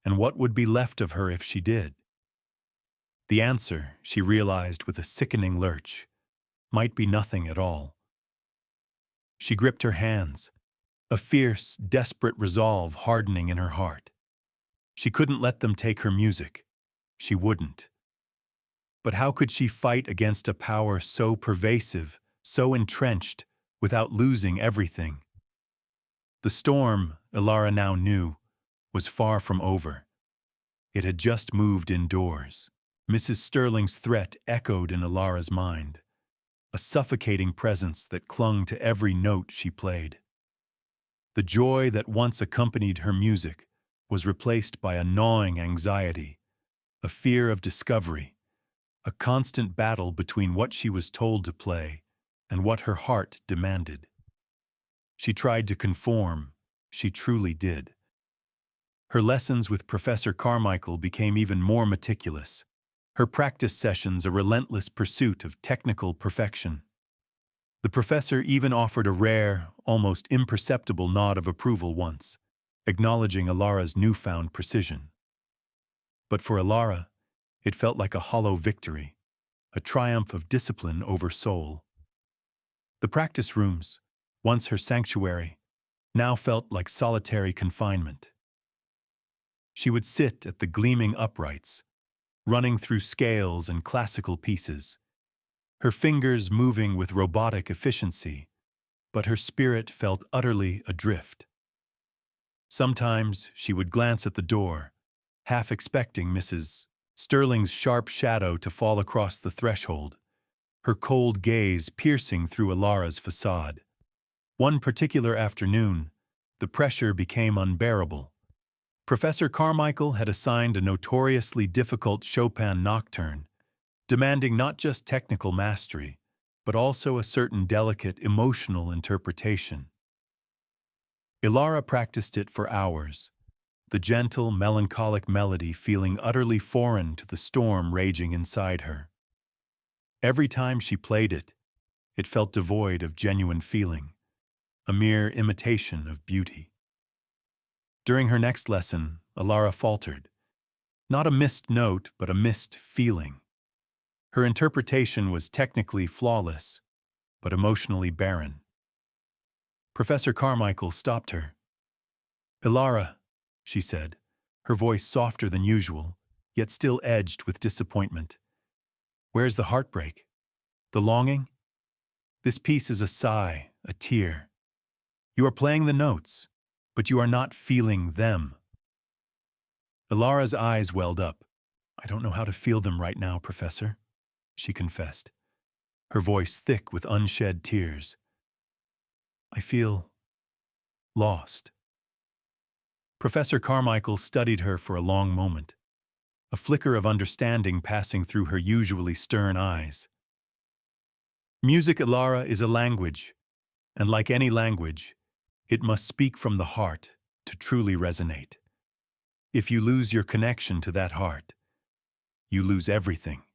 And what would be left of her if she did? The answer, she realized with a sickening lurch, might be nothing at all. She gripped her hands, a fierce, desperate resolve hardening in her heart. She couldn't let them take her music. She wouldn't. But how could she fight against a power so pervasive, so entrenched, without losing everything? The storm, Ilara now knew, was far from over. It had just moved indoors. Mrs. Sterling's threat echoed in Ilara's mind, a suffocating presence that clung to every note she played. The joy that once accompanied her music was replaced by a gnawing anxiety, a fear of discovery, a constant battle between what she was told to play and what her heart demanded. She tried to conform, she truly did. Her lessons with Professor Carmichael became even more meticulous, her practice sessions a relentless pursuit of technical perfection. The professor even offered a rare, almost imperceptible nod of approval once, acknowledging Ilara's newfound precision. But for Ilara, it felt like a hollow victory, a triumph of discipline over soul. The practice rooms, once her sanctuary, now felt like solitary confinement. She would sit at the gleaming uprights, running through scales and classical pieces, her fingers moving with robotic efficiency, but her spirit felt utterly adrift. Sometimes she would glance at the door, half expecting Mrs. Sterling's sharp shadow to fall across the threshold, her cold gaze piercing through Ilara's facade. One particular afternoon, the pressure became unbearable. Professor Carmichael had assigned a notoriously difficult Chopin nocturne, demanding not just technical mastery, but also a certain delicate emotional interpretation. Ilara practiced it for hours, the gentle, melancholic melody feeling utterly foreign to the storm raging inside her. Every time she played it, it felt devoid of genuine feeling, a mere imitation of beauty. During her next lesson, Ilara faltered. Not a missed note, but a missed feeling. Her interpretation was technically flawless, but emotionally barren. Professor Carmichael stopped her. "Ilara," she said, her voice softer than usual, yet still edged with disappointment. "Where's the heartbreak? The longing? This piece is a sigh, a tear. You are playing the notes, but you are not feeling them." Ilara's eyes welled up. "I don't know how to feel them right now, Professor," she confessed, her voice thick with unshed tears. "I feel lost." Professor Carmichael studied her for a long moment, a flicker of understanding passing through her usually stern eyes. "Music, Ilara, is a language, and like any language, it must speak from the heart to truly resonate. If you lose your connection to that heart, you lose everything."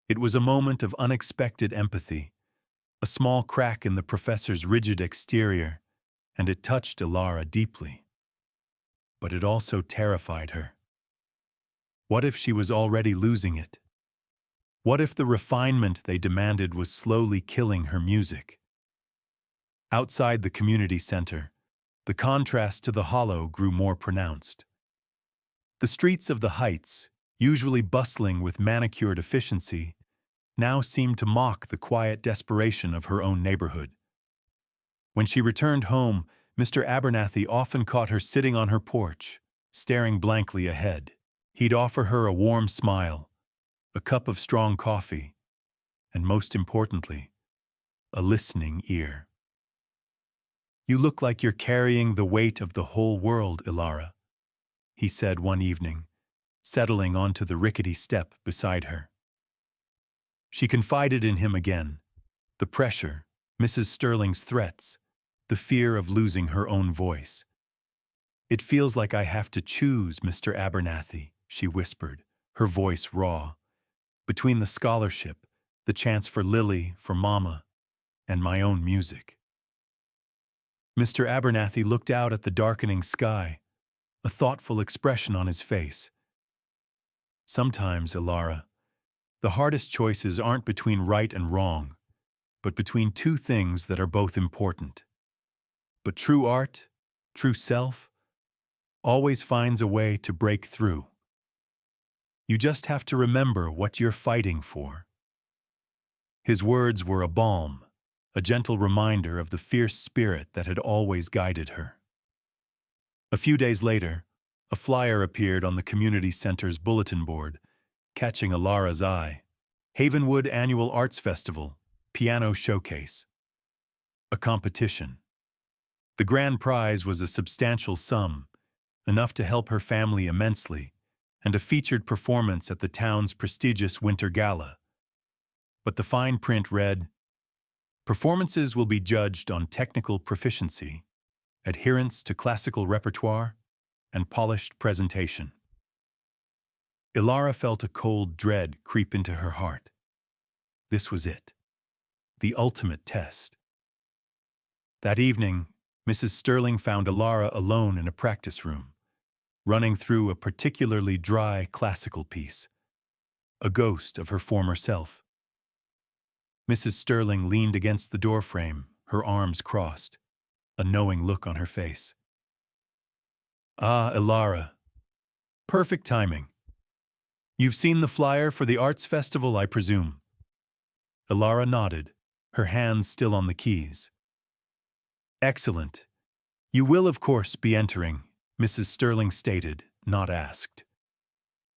It was a moment of unexpected empathy, a small crack in the professor's rigid exterior, and it touched Ilara deeply. But it also terrified her. What if she was already losing it? What if the refinement they demanded was slowly killing her music? Outside the community center, the contrast to the hollow grew more pronounced. The streets of the Heights, usually bustling with manicured efficiency, now seemed to mock the quiet desperation of her own neighborhood. When she returned home, Mr. Abernathy often caught her sitting on her porch, staring blankly ahead. He'd offer her a warm smile, a cup of strong coffee, and most importantly, a listening ear. "You look like you're carrying the weight of the whole world, Ilara," he said one evening, settling onto the rickety step beside her. She confided in him again, the pressure, Mrs. Sterling's threats, the fear of losing her own voice. "It feels like I have to choose, Mr. Abernathy," she whispered, her voice raw, "between the scholarship, the chance for Lily, for Mama, and my own music." Mr. Abernathy looked out at the darkening sky, a thoughtful expression on his face. "Sometimes, Ilara, the hardest choices aren't between right and wrong, but between two things that are both important. But true art, true self, always finds a way to break through. You just have to remember what you're fighting for." His words were a balm, a gentle reminder of the fierce spirit that had always guided her. A few days later, a flyer appeared on the community center's bulletin board, catching Ilara's eye. "Havenwood Annual Arts Festival, Piano Showcase." A competition. The grand prize was a substantial sum, enough to help her family immensely, and a featured performance at the town's prestigious winter gala. But the fine print read, "Performances will be judged on technical proficiency, adherence to classical repertoire, and polished presentation." Ilara felt a cold dread creep into her heart. This was it, the ultimate test. That evening, Mrs. Sterling found Ilara alone in a practice room, running through a particularly dry classical piece, a ghost of her former self. Mrs. Sterling leaned against the doorframe, her arms crossed, a knowing look on her face. "Ah, Ilara. Perfect timing. You've seen the flyer for the Arts Festival, I presume?" Ilara nodded, her hands still on the keys. "Excellent. You will, of course, be entering," Mrs. Sterling stated, not asked.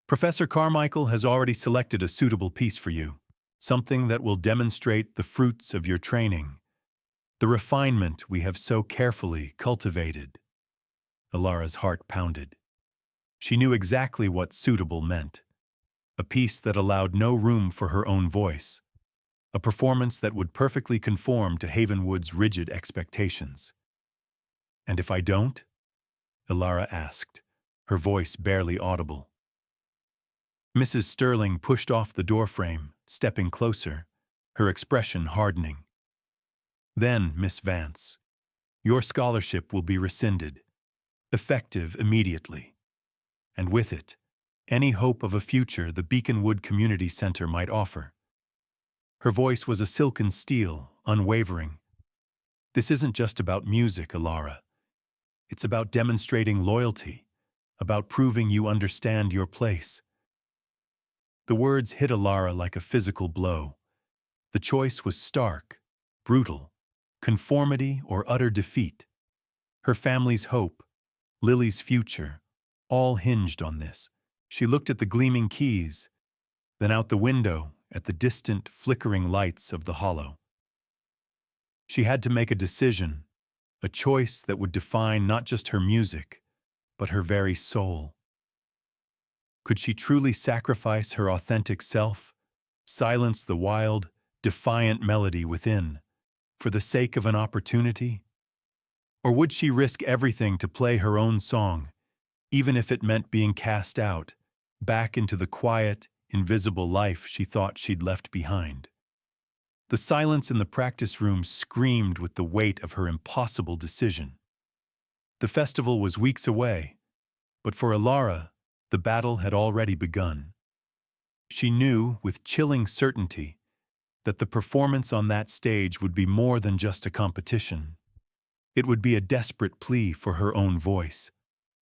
"Professor Carmichael has already selected a suitable piece for you, something that will demonstrate the fruits of your training, the refinement we have so carefully cultivated." Alara's heart pounded. She knew exactly what suitable meant. A piece that allowed no room for her own voice. A performance that would perfectly conform to Havenwood's rigid expectations. "And if I don't?" Alara asked, her voice barely audible. Mrs. Sterling pushed off the doorframe, stepping closer, her expression hardening. "Then, Miss Vance, your scholarship will be rescinded, effective immediately. And with it, any hope of a future the Beaconwood Community Center might offer." Her voice was a silken steel, unwavering. "This isn't just about music, Alara. It's about demonstrating loyalty, about proving you understand your place." The words hit Alara like a physical blow. The choice was stark, brutal, conformity or utter defeat. Her family's hope, Lily's future, all hinged on this. She looked at the gleaming keys, then out the window at the distant, flickering lights of the hollow. She had to make a decision, a choice that would define not just her music, but her very soul. Could she truly sacrifice her authentic self, silence the wild, defiant melody within, for the sake of an opportunity? Or would she risk everything to play her own song, even if it meant being cast out, back into the quiet, invisible life she thought she'd left behind? The silence in the practice room screamed with the weight of her impossible decision. The festival was weeks away, but for Alara, the battle had already begun. She knew, with chilling certainty, that the performance on that stage would be more than just a competition. It would be a desperate plea for her own voice,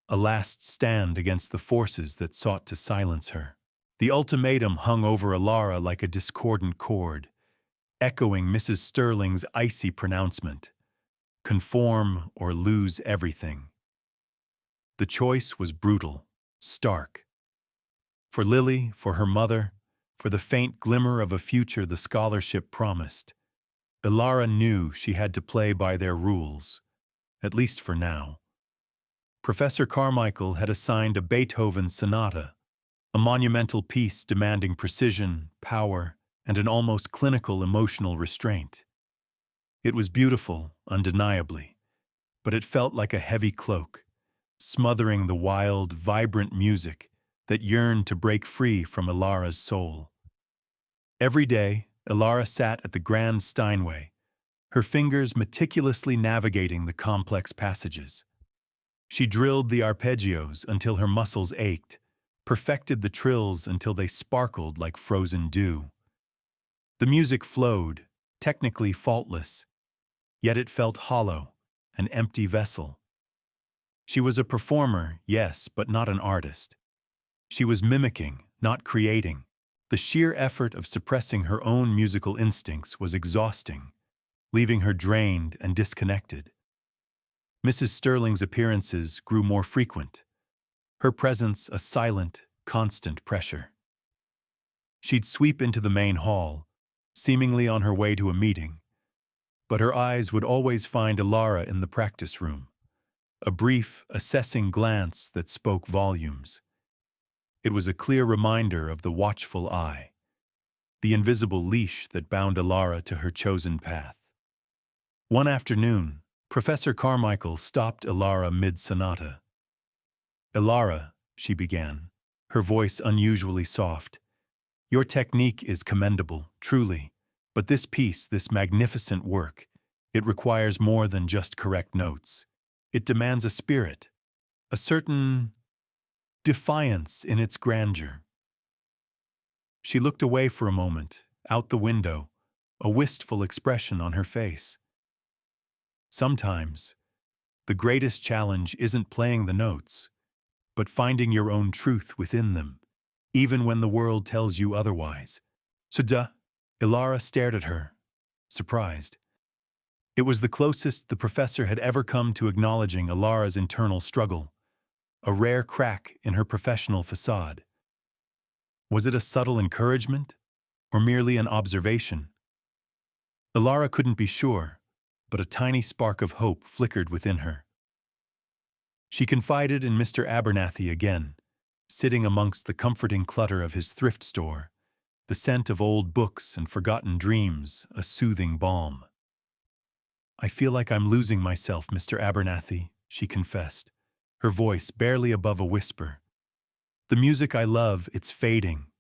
a last stand against the forces that sought to silence her. The ultimatum hung over Alara like a discordant chord, echoing Mrs. Sterling's icy pronouncement: conform or lose everything. The choice was brutal, stark. For Lily, for her mother, for the faint glimmer of a future the scholarship promised, Alara knew she had to play by their rules, at least for now. Professor Carmichael had assigned a Beethoven sonata, a monumental piece demanding precision, power, and an almost clinical emotional restraint. It was beautiful, undeniably, but it felt like a heavy cloak, smothering the wild, vibrant music that yearned to break free from Alara's soul. Every day, Alara sat at the grand Steinway, her fingers meticulously navigating the complex passages. She drilled the arpeggios until her muscles ached, perfected the trills until they sparkled like frozen dew. The music flowed, technically faultless, yet it felt hollow, an empty vessel. She was a performer, yes, but not an artist. She was mimicking, not creating. The sheer effort of suppressing her own musical instincts was exhausting, leaving her drained and disconnected. Mrs. Sterling's appearances grew more frequent, her presence a silent, constant pressure. She'd sweep into the main hall, seemingly on her way to a meeting, but her eyes would always find Alara in the practice room, a brief, assessing glance that spoke volumes. It was a clear reminder of the watchful eye, the invisible leash that bound Alara to her chosen path. One afternoon, Professor Carmichael stopped Alara mid-sonata. "Alara," she began, her voice unusually soft, "your technique is commendable, truly, but this piece, this magnificent work, it requires more than just correct notes. It demands a spirit, a certain defiance in its grandeur." She looked away for a moment, out the window, a wistful expression on her face. Sometimes, the greatest challenge isn't playing the notes, but finding your own truth within them, even when the world tells you otherwise. "So Ilara stared at her, surprised. It was the closest the professor had ever come to acknowledging Ilara's internal struggle, a rare crack in her professional facade. Was it a subtle encouragement, or merely an observation? Ilara couldn't be sure, but a tiny spark of hope flickered within her. She confided in Mr. Abernathy again, sitting amongst the comforting clutter of his thrift store, the scent of old books and forgotten dreams a soothing balm. "I feel like I'm losing myself, Mr. Abernathy," she confessed, her voice barely above a whisper. "The music I love, it's fading."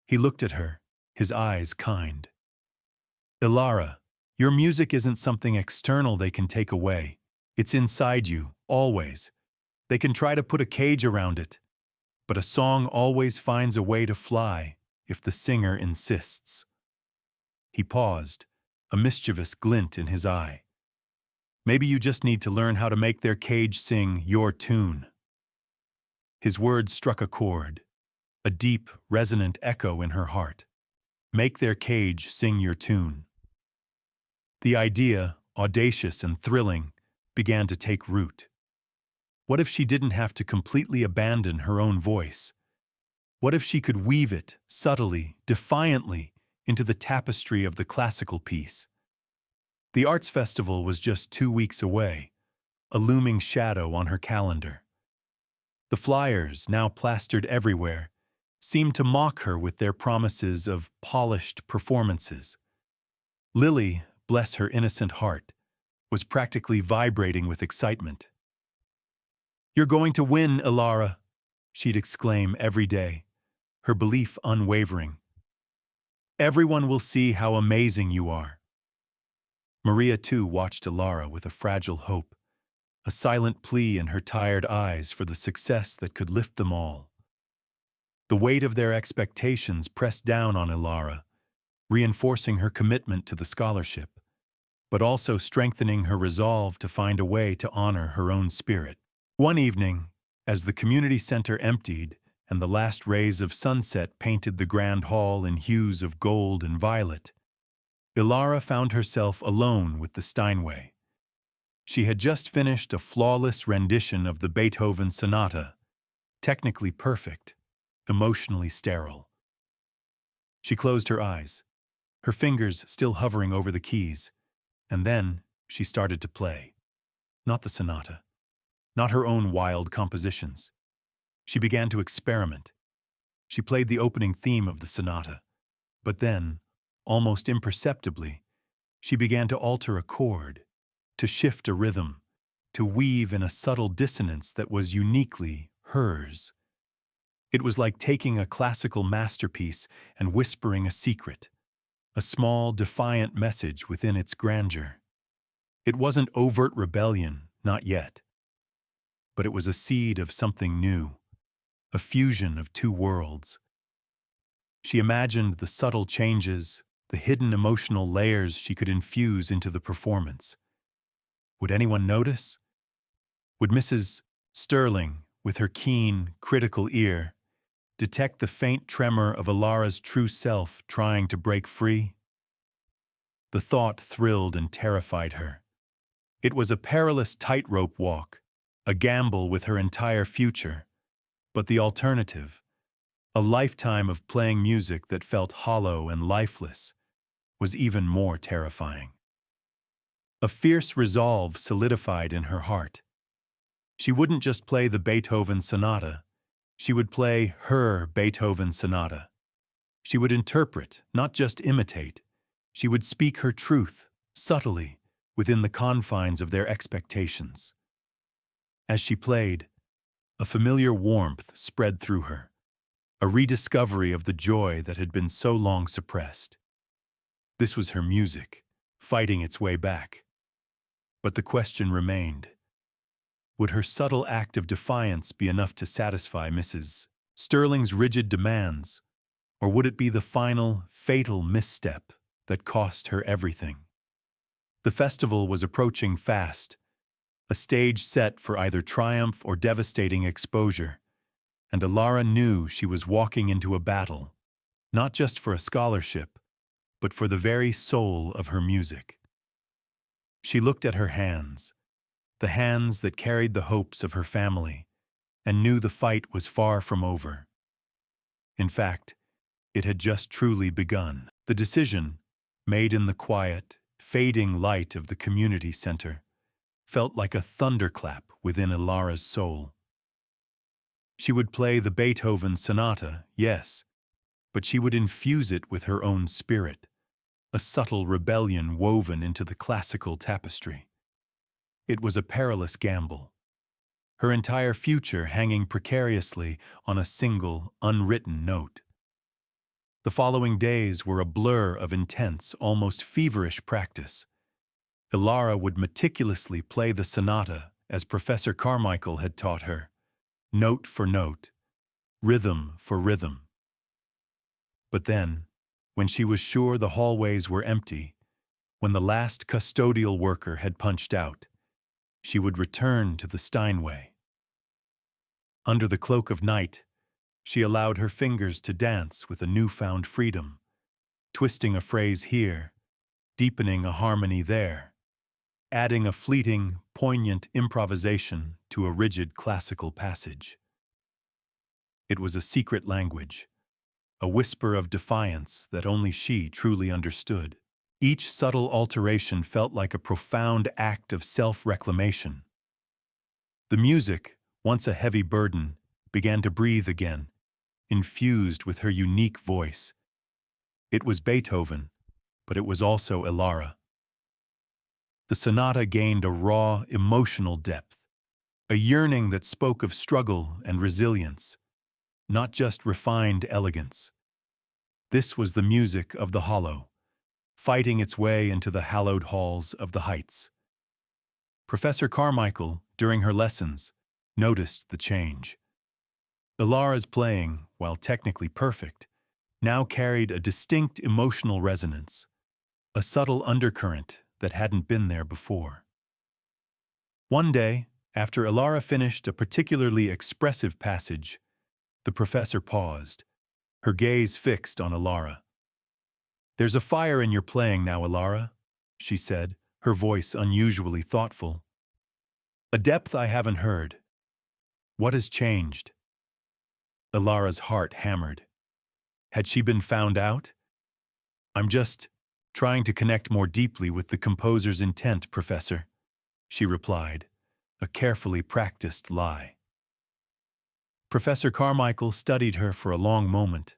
He looked at her, his eyes kind. "Ilara, your music isn't something external they can take away. It's inside you, always. They can try to put a cage around it, but a song always finds a way to fly if the singer insists." He paused, a mischievous glint in his eye. "Maybe you just need to learn how to make their cage sing your tune." His words struck a chord, a deep, resonant echo in her heart. Make their cage sing your tune. The idea, audacious and thrilling, began to take root. What if she didn't have to completely abandon her own voice? What if she could weave it, subtly, defiantly, into the tapestry of the classical piece? The Arts Festival was just 2 weeks away, a looming shadow on her calendar. The flyers, now plastered everywhere, seemed to mock her with their promises of polished performances. Lily, bless her innocent heart, was practically vibrating with excitement. "You're going to win, Ilara," she'd exclaim every day, her belief unwavering. "Everyone will see how amazing you are." Maria, too, watched Ilara with a fragile hope, a silent plea in her tired eyes for the success that could lift them all. The weight of their expectations pressed down on Ilara, reinforcing her commitment to the scholarship, but also strengthening her resolve to find a way to honor her own spirit. One evening, as the community center emptied and the last rays of sunset painted the grand hall in hues of gold and violet, Ilara found herself alone with the Steinway. She had just finished a flawless rendition of the Beethoven sonata, technically perfect, emotionally sterile. She closed her eyes, her fingers still hovering over the keys, and then she started to play. Not the sonata, not her own wild compositions. She began to experiment. She played the opening theme of the sonata, but then, almost imperceptibly, she began to alter a chord, to shift a rhythm, to weave in a subtle dissonance that was uniquely hers. It was like taking a classical masterpiece and whispering a secret, a small, defiant message within its grandeur. It wasn't overt rebellion, not yet, but it was a seed of something new, a fusion of two worlds. She imagined the subtle changes, the hidden emotional layers she could infuse into the performance. Would anyone notice? Would Mrs. Sterling, with her keen, critical ear, detect the faint tremor of Ilara's true self trying to break free? The thought thrilled and terrified her. It was a perilous tightrope walk, a gamble with her entire future, but the alternative, a lifetime of playing music that felt hollow and lifeless, was even more terrifying. A fierce resolve solidified in her heart. She wouldn't just play the Beethoven sonata, she would play her Beethoven sonata. She would interpret, not just imitate. She would speak her truth, subtly, within the confines of their expectations. As she played, a familiar warmth spread through her, a rediscovery of the joy that had been so long suppressed. This was her music, fighting its way back. But the question remained. Would her subtle act of defiance be enough to satisfy Mrs. Sterling's rigid demands, or would it be the final, fatal misstep that cost her everything? The festival was approaching fast, a stage set for either triumph or devastating exposure, and Ilara knew she was walking into a battle, not just for a scholarship, but for the very soul of her music. She looked at her hands, the hands that carried the hopes of her family, and knew the fight was far from over. In fact, it had just truly begun. The decision, made in the quiet, fading light of the community center, felt like a thunderclap within Ilara's soul. She would play the Beethoven sonata, yes, but she would infuse it with her own spirit, a subtle rebellion woven into the classical tapestry. It was a perilous gamble, her entire future hanging precariously on a single, unwritten note. The following days were a blur of intense, almost feverish practice. Ilara would meticulously play the sonata as Professor Carmichael had taught her, note for note, rhythm for rhythm. But then, when she was sure the hallways were empty, when the last custodial worker had punched out, she would return to the Steinway. Under the cloak of night, she allowed her fingers to dance with a newfound freedom, twisting a phrase here, deepening a harmony there, adding a fleeting, poignant improvisation to a rigid classical passage. It was a secret language, a whisper of defiance that only she truly understood. Each subtle alteration felt like a profound act of self-reclamation. The music, once a heavy burden, began to breathe again, infused with her unique voice. It was Beethoven, but it was also Ilara. The sonata gained a raw, emotional depth, a yearning that spoke of struggle and resilience, not just refined elegance. This was the music of the hollow, fighting its way into the hallowed halls of the heights. Professor Carmichael, during her lessons, noticed the change. Ilara's playing, while technically perfect, now carried a distinct emotional resonance, a subtle undercurrent that hadn't been there before. One day, after Ilara finished a particularly expressive passage, the professor paused, her gaze fixed on Ilara. "There's a fire in your playing now, Ilara," she said, her voice unusually thoughtful. "A depth I haven't heard. What has changed?" Ilara's heart hammered. Had she been found out? "I'm just trying to connect more deeply with the composer's intent, Professor," she replied, a carefully practiced lie. Professor Carmichael studied her for a long moment,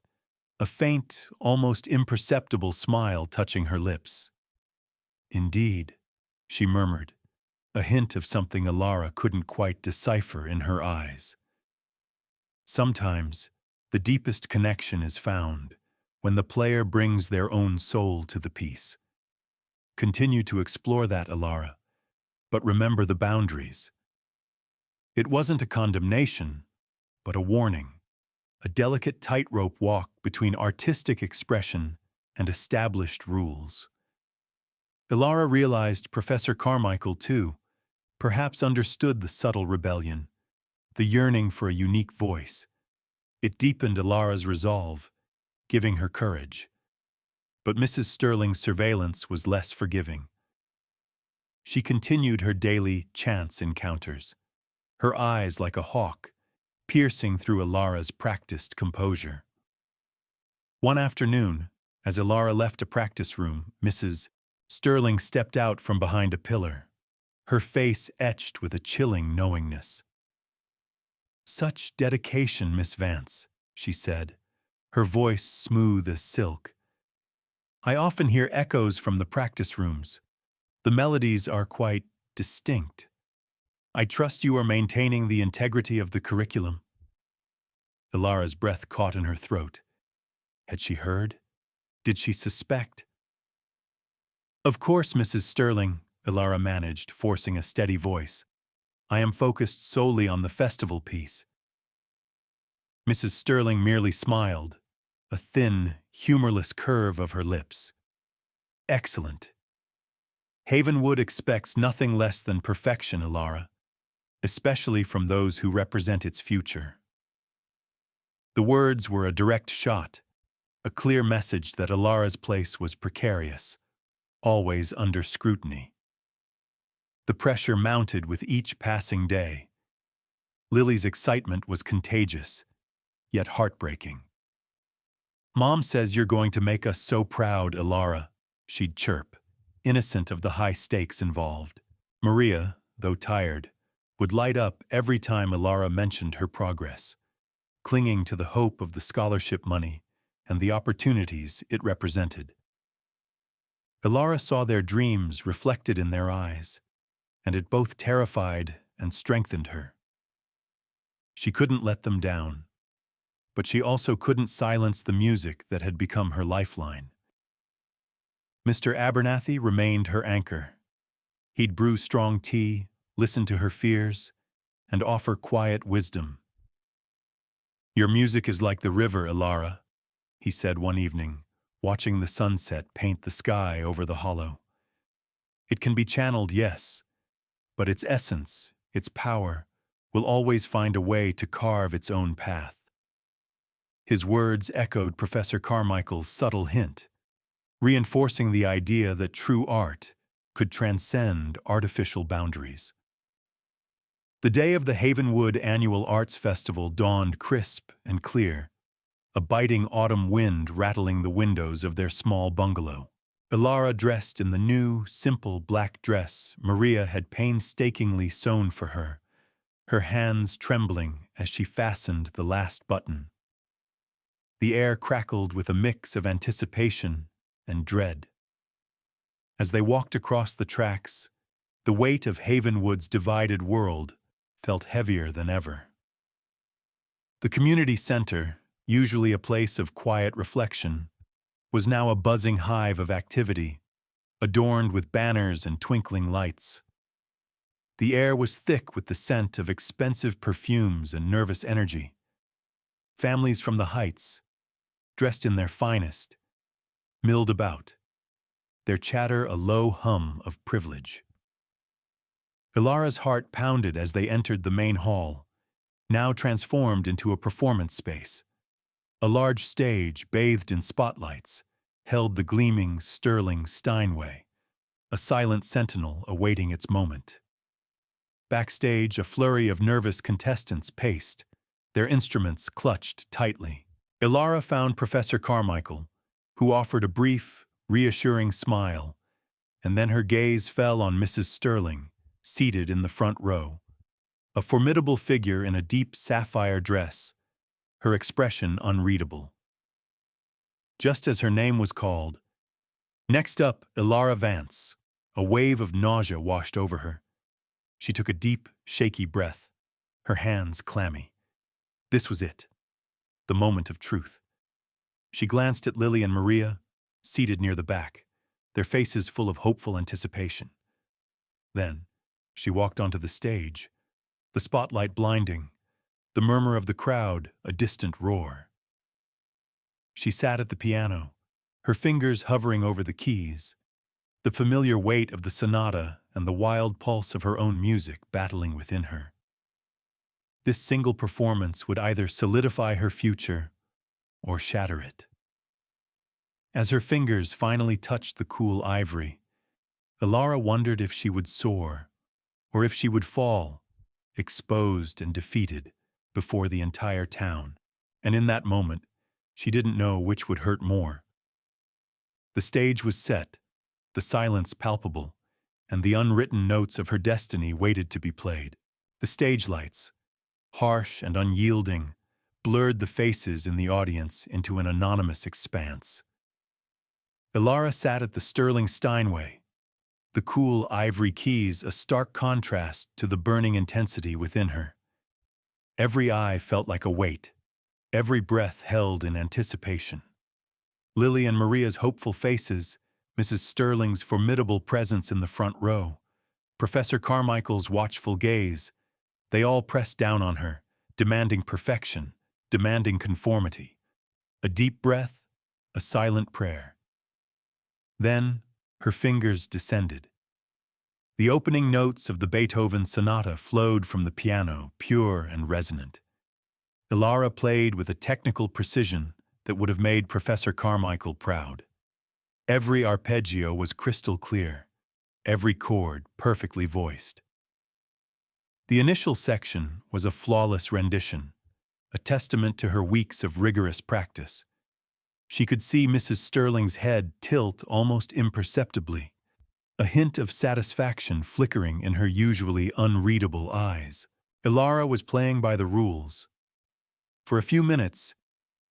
a faint, almost imperceptible smile touching her lips. "Indeed," she murmured, a hint of something Ilara couldn't quite decipher in her eyes. Sometimes, the deepest connection is found when the player brings their own soul to the piece. Continue to explore that, Ilara, but remember the boundaries. It wasn't a condemnation, but a warning, a delicate tightrope walk between artistic expression and established rules. Ilara realized Professor Carmichael, too, perhaps understood the subtle rebellion, the yearning for a unique voice. It deepened Ilara's resolve, giving her courage. But Mrs. Sterling's surveillance was less forgiving. She continued her daily chance encounters, her eyes like a hawk, piercing through Ilara's practiced composure. One afternoon, as Ilara left a practice room, Mrs. Sterling stepped out from behind a pillar, her face etched with a chilling knowingness. "Such dedication, Miss Vance," she said, her voice smooth as silk. "I often hear echoes from the practice rooms. The melodies are quite distinct. I trust you are maintaining the integrity of the curriculum." Ilara's breath caught in her throat. Had she heard? Did she suspect? "Of course, Mrs. Sterling," Ilara managed, forcing a steady voice. "I am focused solely on the festival piece." Mrs. Sterling merely smiled, a thin, humorless curve of her lips. "Excellent. Havenwood expects nothing less than perfection, Ilara, especially from those who represent its future." The words were a direct shot, a clear message that Ilara's place was precarious, always under scrutiny. The pressure mounted with each passing day. Lily's excitement was contagious, yet heartbreaking. "Mom says you're going to make us so proud, Ilara," she'd chirp, innocent of the high stakes involved. Maria, though tired, would light up every time Ilara mentioned her progress, clinging to the hope of the scholarship money and the opportunities it represented. Ilara saw their dreams reflected in their eyes, and it both terrified and strengthened her. She couldn't let them down, but she also couldn't silence the music that had become her lifeline. Mr. Abernathy remained her anchor. He'd brew strong tea, listen to her fears, and offer quiet wisdom. "Your music is like the river, Ilara," he said one evening, watching the sunset paint the sky over the hollow. "It can be channeled, yes, but its essence, its power, will always find a way to carve its own path." His words echoed Professor Carmichael's subtle hint, reinforcing the idea that true art could transcend artificial boundaries. The day of the Havenwood Annual Arts Festival dawned crisp and clear, a biting autumn wind rattling the windows of their small bungalow. Ilara dressed in the new, simple black dress Maria had painstakingly sewn for her, her hands trembling as she fastened the last button. The air crackled with a mix of anticipation and dread. As they walked across the tracks, the weight of Havenwood's divided world felt heavier than ever. The community center, usually a place of quiet reflection, was now a buzzing hive of activity, adorned with banners and twinkling lights. The air was thick with the scent of expensive perfumes and nervous energy. Families from the heights, dressed in their finest, milled about, their chatter a low hum of privilege. Ilara's heart pounded as they entered the main hall, now transformed into a performance space. A large stage, bathed in spotlights, held the gleaming, sterling Steinway, a silent sentinel awaiting its moment. Backstage, a flurry of nervous contestants paced, their instruments clutched tightly. Ilara found Professor Carmichael, who offered a brief, reassuring smile, and then her gaze fell on Mrs. Sterling, seated in the front row, a formidable figure in a deep sapphire dress, her expression unreadable. Just as her name was called, "Next up, Ilara Vance," a wave of nausea washed over her. She took a deep, shaky breath, her hands clammy. This was it, the moment of truth. She glanced at Lily and Maria, seated near the back, their faces full of hopeful anticipation. Then, she walked onto the stage, the spotlight blinding, the murmur of the crowd a distant roar. She sat at the piano, her fingers hovering over the keys, the familiar weight of the sonata and the wild pulse of her own music battling within her. This single performance would either solidify her future or shatter it. As her fingers finally touched the cool ivory, Ilara wondered if she would soar, or if she would fall, exposed and defeated, before the entire town. And in that moment, she didn't know which would hurt more. The stage was set, the silence palpable, and the unwritten notes of her destiny waited to be played. The stage lights, harsh and unyielding, blurred the faces in the audience into an anonymous expanse. Ilara sat at the sterling Steinway, the cool ivory keys a stark contrast to the burning intensity within her. Every eye felt like a weight, every breath held in anticipation. Lily and Maria's hopeful faces, Mrs. Sterling's formidable presence in the front row, Professor Carmichael's watchful gaze, they all pressed down on her, demanding perfection, demanding conformity. A deep breath, a silent prayer. Then, her fingers descended. The opening notes of the Beethoven sonata flowed from the piano, pure and resonant. Ilara played with a technical precision that would have made Professor Carmichael proud. Every arpeggio was crystal clear, every chord perfectly voiced. The initial section was a flawless rendition, a testament to her weeks of rigorous practice. She could see Mrs. Sterling's head tilt almost imperceptibly, a hint of satisfaction flickering in her usually unreadable eyes. Ilara was playing by the rules. For a few minutes,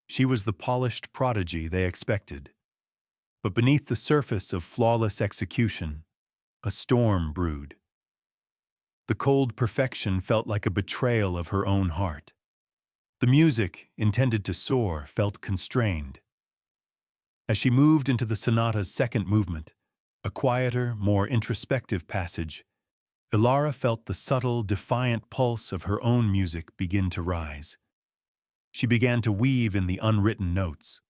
she was the polished prodigy they expected. But beneath the surface of flawless execution, a storm brewed. The cold perfection felt like a betrayal of her own heart. The music, intended to soar, felt constrained. As she moved into the sonata's second movement, a quieter, more introspective passage, Ilara felt the subtle, defiant pulse of her own music begin to rise. She began to weave in the unwritten notes,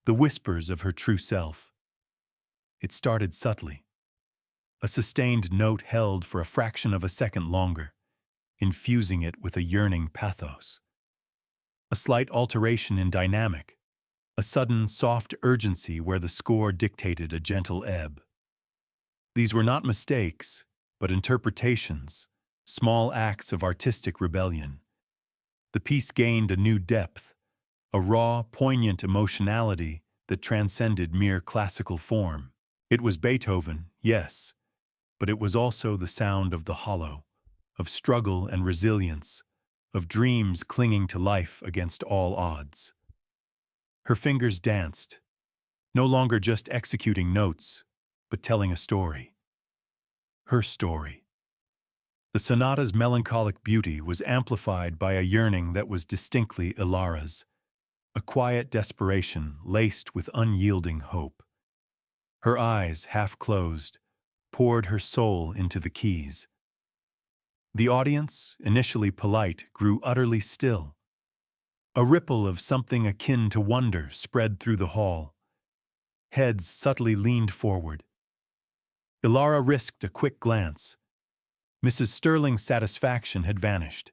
the whispers of her true self. It started subtly. A sustained note held for a fraction of a second longer, infusing it with a yearning pathos. A slight alteration in dynamic, a sudden soft urgency where the score dictated a gentle ebb. These were not mistakes, but interpretations, small acts of artistic rebellion. The piece gained a new depth, a raw, poignant emotionality that transcended mere classical form. It was Beethoven, yes, but it was also the sound of the hollow, of struggle and resilience, of dreams clinging to life against all odds. Her fingers danced, no longer just executing notes, but telling a story. Her story. The sonata's melancholic beauty was amplified by a yearning that was distinctly Ilara's, a quiet desperation laced with unyielding hope. Her eyes, half closed, poured her soul into the keys. The audience, initially polite, grew utterly still. A ripple of something akin to wonder spread through the hall. Heads subtly leaned forward. Ilara risked a quick glance. Mrs. Sterling's satisfaction had vanished.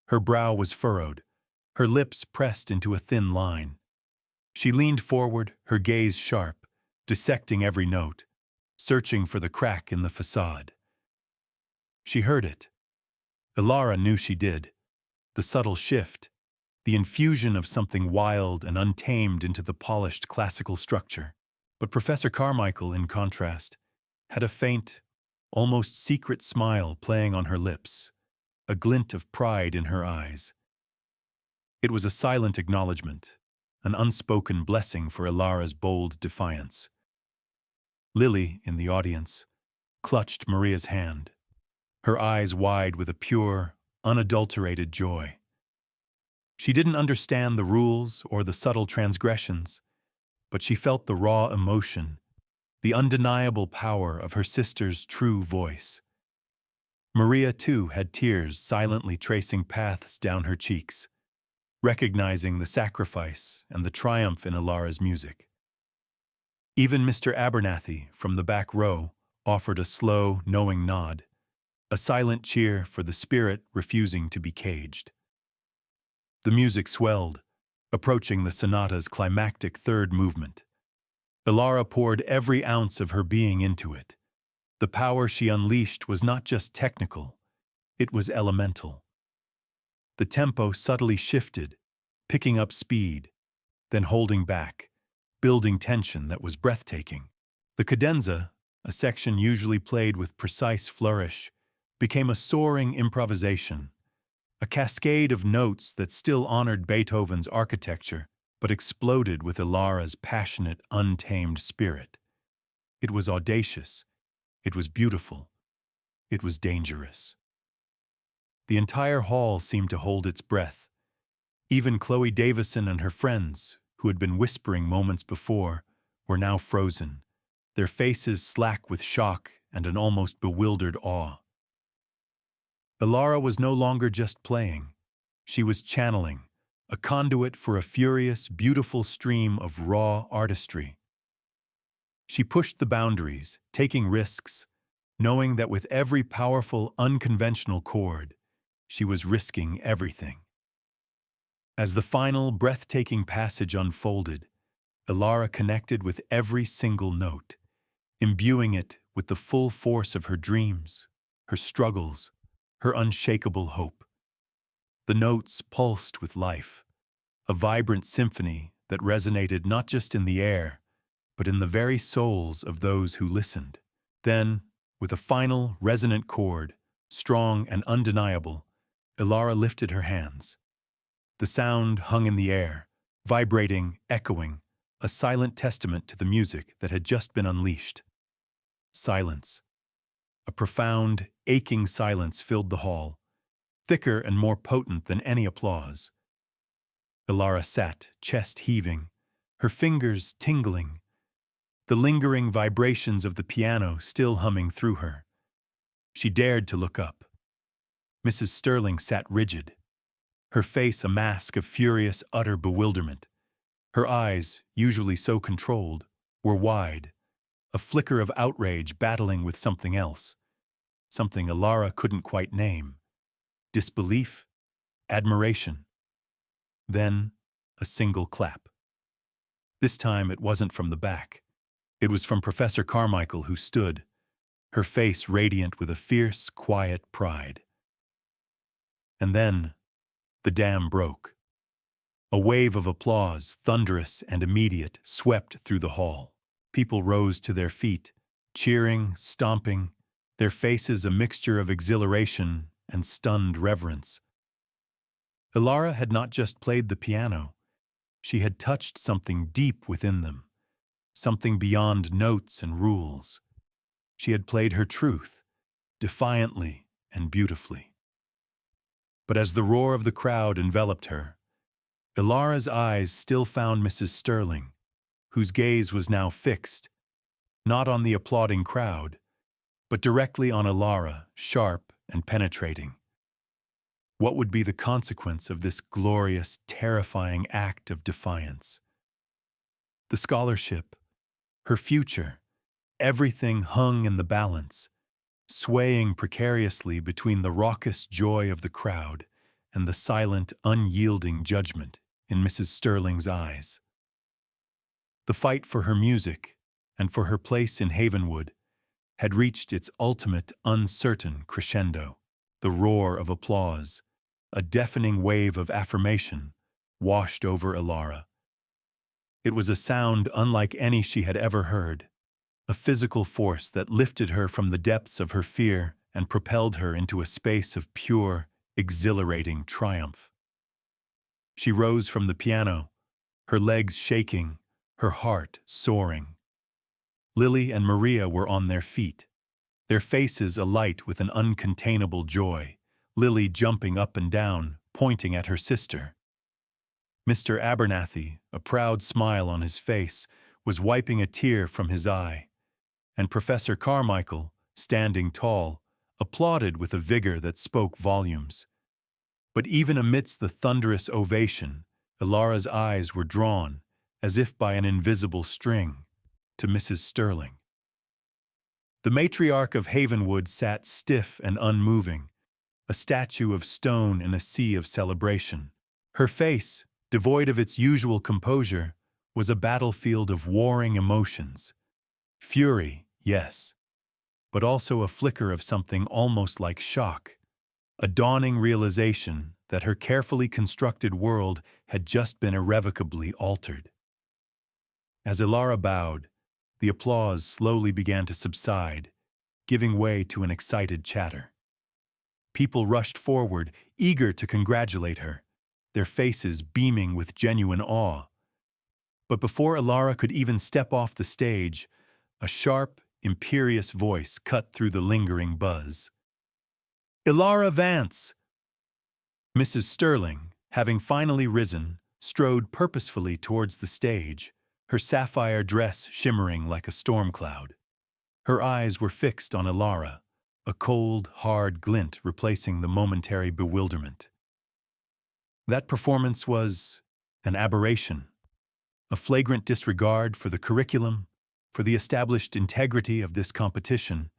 Her brow was furrowed, her lips pressed into a thin line. She leaned forward, her gaze sharp, dissecting every note, searching for the crack in the facade. She heard it. Ilara knew she did. The subtle shift, the infusion of something wild and untamed into the polished classical structure. But Professor Carmichael, in contrast, had a faint, almost secret smile playing on her lips, a glint of pride in her eyes. It was a silent acknowledgement, an unspoken blessing for Ilara's bold defiance. Lily, in the audience, clutched Maria's hand, her eyes wide with a pure, unadulterated joy. She didn't understand the rules or the subtle transgressions, but she felt the raw emotion, the undeniable power of her sister's true voice. Maria, too, had tears silently tracing paths down her cheeks, recognizing the sacrifice and the triumph in Ilara's music. Even Mr. Abernathy, from the back row, offered a slow, knowing nod, a silent cheer for the spirit refusing to be caged. The music swelled, approaching the sonata's climactic third movement. Ilara poured every ounce of her being into it. The power she unleashed was not just technical, it was elemental. The tempo subtly shifted, picking up speed, then holding back, building tension that was breathtaking. The cadenza, a section usually played with precise flourish, became a soaring improvisation, a cascade of notes that still honored Beethoven's architecture, but exploded with Ilara's passionate, untamed spirit. It was audacious, it was beautiful, it was dangerous. The entire hall seemed to hold its breath. Even Chloe Davison and her friends, who had been whispering moments before, were now frozen, their faces slack with shock and an almost bewildered awe. Ilara was no longer just playing. She was channeling, a conduit for a furious, beautiful stream of raw artistry. She pushed the boundaries, taking risks, knowing that with every powerful, unconventional chord, she was risking everything. As the final, breathtaking passage unfolded, Ilara connected with every single note, imbuing it with the full force of her dreams, her struggles, her unshakable hope. The notes pulsed with life, a vibrant symphony that resonated not just in the air, but in the very souls of those who listened. Then, with a final, resonant chord, strong and undeniable, Ilara lifted her hands. The sound hung in the air, vibrating, echoing, a silent testament to the music that had just been unleashed. Silence. A profound, aching silence filled the hall, thicker and more potent than any applause. Ilara sat, chest heaving, her fingers tingling, the lingering vibrations of the piano still humming through her. She dared to look up. Mrs. Sterling sat rigid, her face a mask of furious, utter bewilderment. Her eyes, usually so controlled, were wide, a flicker of outrage battling with something else, something Ilara couldn't quite name. Disbelief, admiration. Then, a single clap. This time it wasn't from the back. It was from Professor Carmichael, who stood, her face radiant with a fierce, quiet pride. And then, the dam broke. A wave of applause, thunderous and immediate, swept through the hall. People rose to their feet, cheering, stomping, their faces a mixture of exhilaration and stunned reverence. Ilara had not just played the piano. She had touched something deep within them, something beyond notes and rules. She had played her truth, defiantly and beautifully. But as the roar of the crowd enveloped her, Ilara's eyes still found Mrs. Sterling, whose gaze was now fixed, not on the applauding crowd, but directly on Ilara, sharp and penetrating. What would be the consequence of this glorious, terrifying act of defiance? The scholarship, her future, everything hung in the balance, swaying precariously between the raucous joy of the crowd and the silent, unyielding judgment in Mrs. Sterling's eyes. The fight for her music and for her place in Havenwood had reached its ultimate, uncertain crescendo. The roar of applause, a deafening wave of affirmation, washed over Ilara. It was a sound unlike any she had ever heard, a physical force that lifted her from the depths of her fear and propelled her into a space of pure, exhilarating triumph. She rose from the piano, her legs shaking, her heart soaring. Lily and Maria were on their feet, their faces alight with an uncontainable joy, Lily jumping up and down, pointing at her sister. Mr. Abernathy, a proud smile on his face, was wiping a tear from his eye, and Professor Carmichael, standing tall, applauded with a vigor that spoke volumes. But even amidst the thunderous ovation, Ilara's eyes were drawn, as if by an invisible string, to Mrs. Sterling. The matriarch of Havenwood sat stiff and unmoving, a statue of stone in a sea of celebration. Her face, devoid of its usual composure, was a battlefield of warring emotions. Fury, yes, but also a flicker of something almost like shock, a dawning realization that her carefully constructed world had just been irrevocably altered. As Ilara bowed, the applause slowly began to subside, giving way to an excited chatter. People rushed forward, eager to congratulate her, their faces beaming with genuine awe. But before Ilara could even step off the stage, a sharp, imperious voice cut through the lingering buzz. "Ilara Vance!" Mrs. Sterling, having finally risen, strode purposefully towards the stage, her sapphire dress shimmering like a storm cloud. Her eyes were fixed on Ilara, a cold, hard glint replacing the momentary bewilderment. That performance was an aberration, a flagrant disregard for the curriculum, for the established integrity of this competition,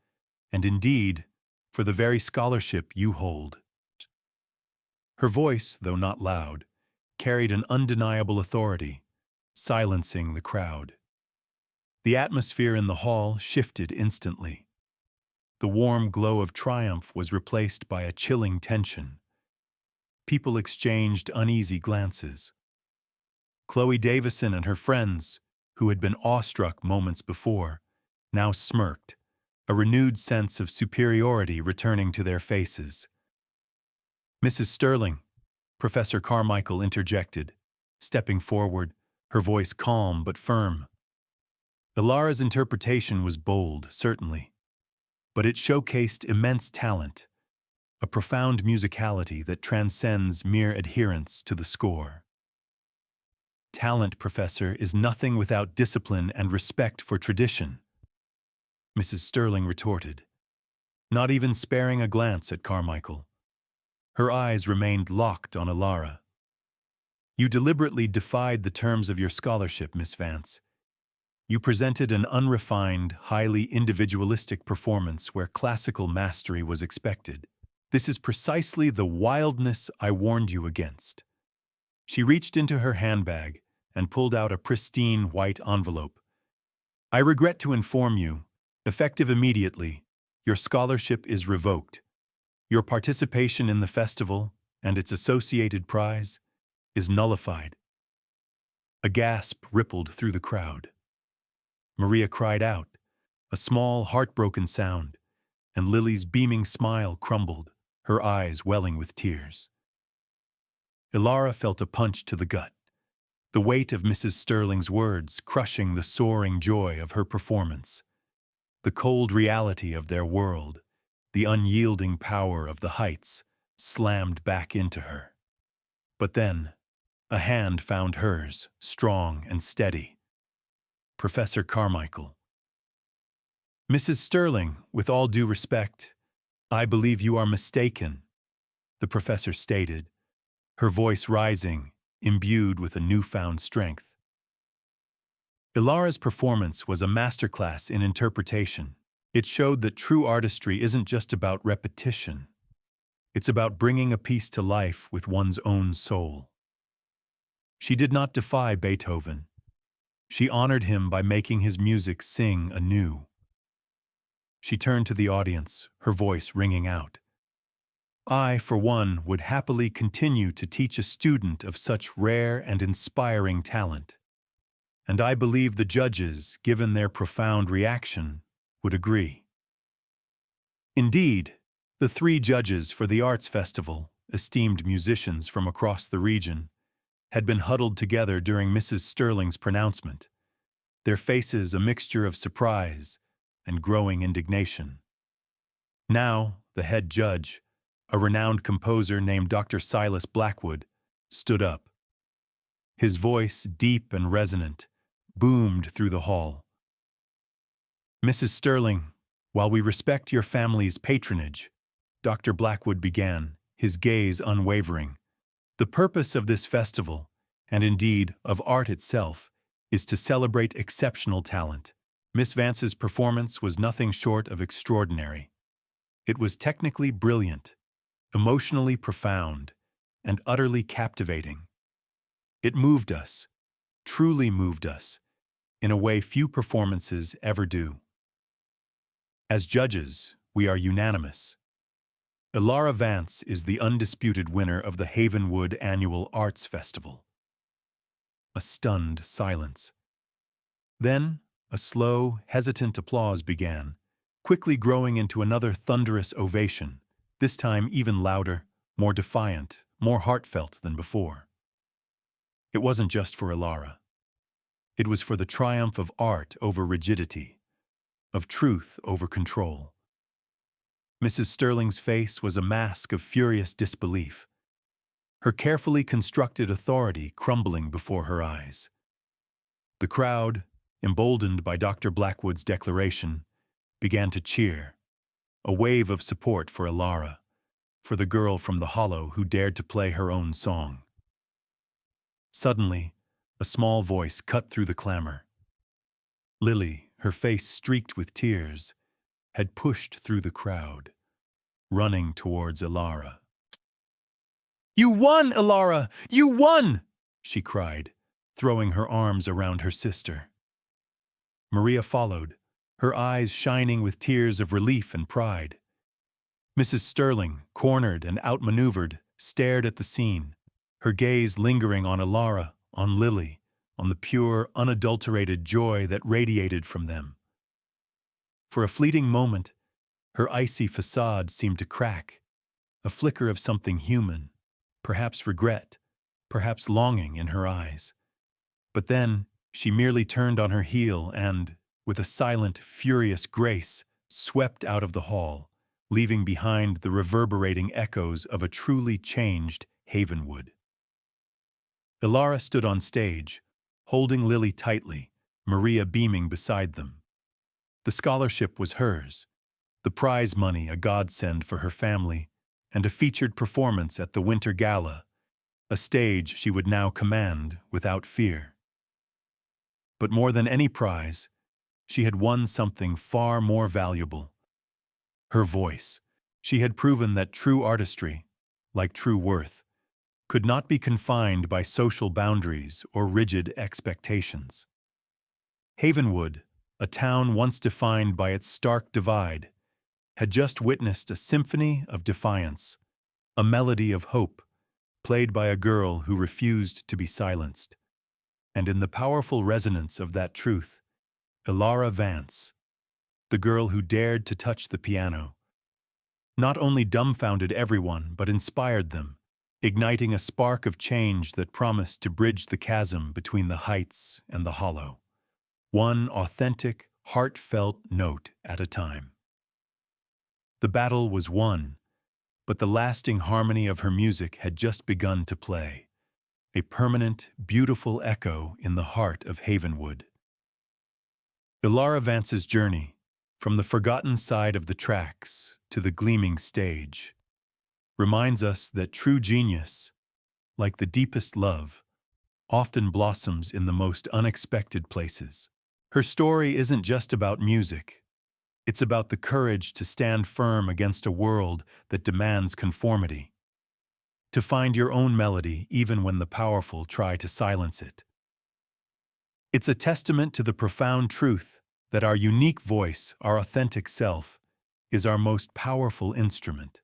and indeed, for the very scholarship you hold. Her voice, though not loud, carried an undeniable authority, silencing the crowd. The atmosphere in the hall shifted instantly. The warm glow of triumph was replaced by a chilling tension. People exchanged uneasy glances. Chloe Davison and her friends, who had been awestruck moments before, now smirked, a renewed sense of superiority returning to their faces. "Mrs. Sterling," Professor Carmichael interjected, stepping forward, her voice calm but firm. Ilara's interpretation was bold, certainly, but it showcased immense talent, a profound musicality that transcends mere adherence to the score. "Talent, Professor, is nothing without discipline and respect for tradition," Mrs. Sterling retorted, not even sparing a glance at Carmichael. Her eyes remained locked on Ilara. "You deliberately defied the terms of your scholarship, Miss Vance. You presented an unrefined, highly individualistic performance where classical mastery was expected. This is precisely the wildness I warned you against." She reached into her handbag and pulled out a pristine white envelope. "I regret to inform you, effective immediately, your scholarship is revoked. Your participation in the festival and its associated prize is nullified." A gasp rippled through the crowd. Maria cried out, a small, heartbroken sound, and Lily's beaming smile crumbled, her eyes welling with tears. Ilara felt a punch to the gut, the weight of Mrs. Sterling's words crushing the soaring joy of her performance. The cold reality of their world, the unyielding power of the heights, slammed back into her. But then, a hand found hers, strong and steady. Professor Carmichael. "Mrs. Sterling, with all due respect, I believe you are mistaken," the professor stated, her voice rising, imbued with a newfound strength. Ilara's performance was a masterclass in interpretation. It showed that true artistry isn't just about repetition. It's about bringing a piece to life with one's own soul. She did not defy Beethoven. She honored him by making his music sing anew. She turned to the audience, her voice ringing out. "I, for one, would happily continue to teach a student of such rare and inspiring talent. And I believe the judges, given their profound reaction, would agree." Indeed, the 3 judges for the Arts Festival, esteemed musicians from across the region, had been huddled together during Mrs. Sterling's pronouncement, their faces a mixture of surprise and growing indignation. Now, the head judge, a renowned composer named Dr. Silas Blackwood, stood up. His voice, deep and resonant, boomed through the hall. "Mrs. Sterling, while we respect your family's patronage," Dr. Blackwood began, his gaze unwavering, "the purpose of this festival, and indeed of art itself, is to celebrate exceptional talent. Miss Vance's performance was nothing short of extraordinary. It was technically brilliant, emotionally profound, and utterly captivating. It moved us, truly moved us, in a way few performances ever do. As judges, we are unanimous. Ilara Vance is the undisputed winner of the Havenwood Annual Arts Festival." A stunned silence. Then, a slow, hesitant applause began, quickly growing into another thunderous ovation, this time even louder, more defiant, more heartfelt than before. It wasn't just for Ilara. It was for the triumph of art over rigidity, of truth over control. Mrs. Sterling's face was a mask of furious disbelief, her carefully constructed authority crumbling before her eyes. The crowd, emboldened by Dr. Blackwood's declaration, began to cheer, a wave of support for Ilara, for the girl from the hollow who dared to play her own song. Suddenly, a small voice cut through the clamor. Lily, her face streaked with tears, had pushed through the crowd, running towards Ilara. "You won, Ilara! You won!" she cried, throwing her arms around her sister. Maria followed, her eyes shining with tears of relief and pride. Mrs. Sterling, cornered and outmaneuvered, stared at the scene, her gaze lingering on Ilara, on Lily, on the pure, unadulterated joy that radiated from them. For a fleeting moment, her icy facade seemed to crack, a flicker of something human, perhaps regret, perhaps longing in her eyes. But then she merely turned on her heel and, with a silent, furious grace, swept out of the hall, leaving behind the reverberating echoes of a truly changed Havenwood. Ilara stood on stage, holding Lily tightly, Maria beaming beside them. The scholarship was hers, the prize money a godsend for her family, and a featured performance at the Winter Gala, a stage she would now command without fear. But more than any prize, she had won something far more valuable. Her voice. She had proven that true artistry, like true worth, could not be confined by social boundaries or rigid expectations. Havenwood, a town once defined by its stark divide, had just witnessed a symphony of defiance, a melody of hope, played by a girl who refused to be silenced. And in the powerful resonance of that truth, Ilara Vance, the girl who dared to touch the piano, not only dumbfounded everyone but inspired them, igniting a spark of change that promised to bridge the chasm between the heights and the hollow, one authentic, heartfelt note at a time. The battle was won, but the lasting harmony of her music had just begun to play, a permanent, beautiful echo in the heart of Havenwood. Ilara Vance's journey, from the forgotten side of the tracks to the gleaming stage, reminds us that true genius, like the deepest love, often blossoms in the most unexpected places. Her story isn't just about music. It's about the courage to stand firm against a world that demands conformity, to find your own melody even when the powerful try to silence it. It's a testament to the profound truth that our unique voice, our authentic self, is our most powerful instrument.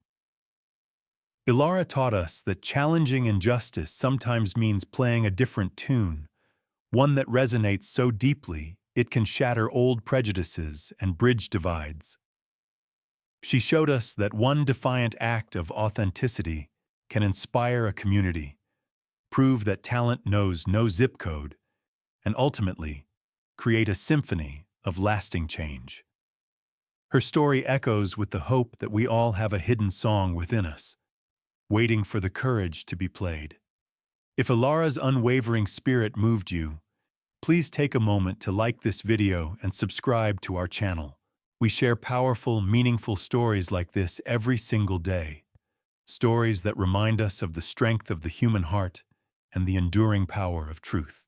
Ilara taught us that challenging injustice sometimes means playing a different tune, one that resonates so deeply it can shatter old prejudices and bridge divides. She showed us that one defiant act of authenticity can inspire a community, prove that talent knows no zip code, and ultimately create a symphony of lasting change. Her story echoes with the hope that we all have a hidden song within us, waiting for the courage to be played. If Ilara's unwavering spirit moved you, please take a moment to like this video and subscribe to our channel. We share powerful, meaningful stories like this every single day. Stories that remind us of the strength of the human heart and the enduring power of truth.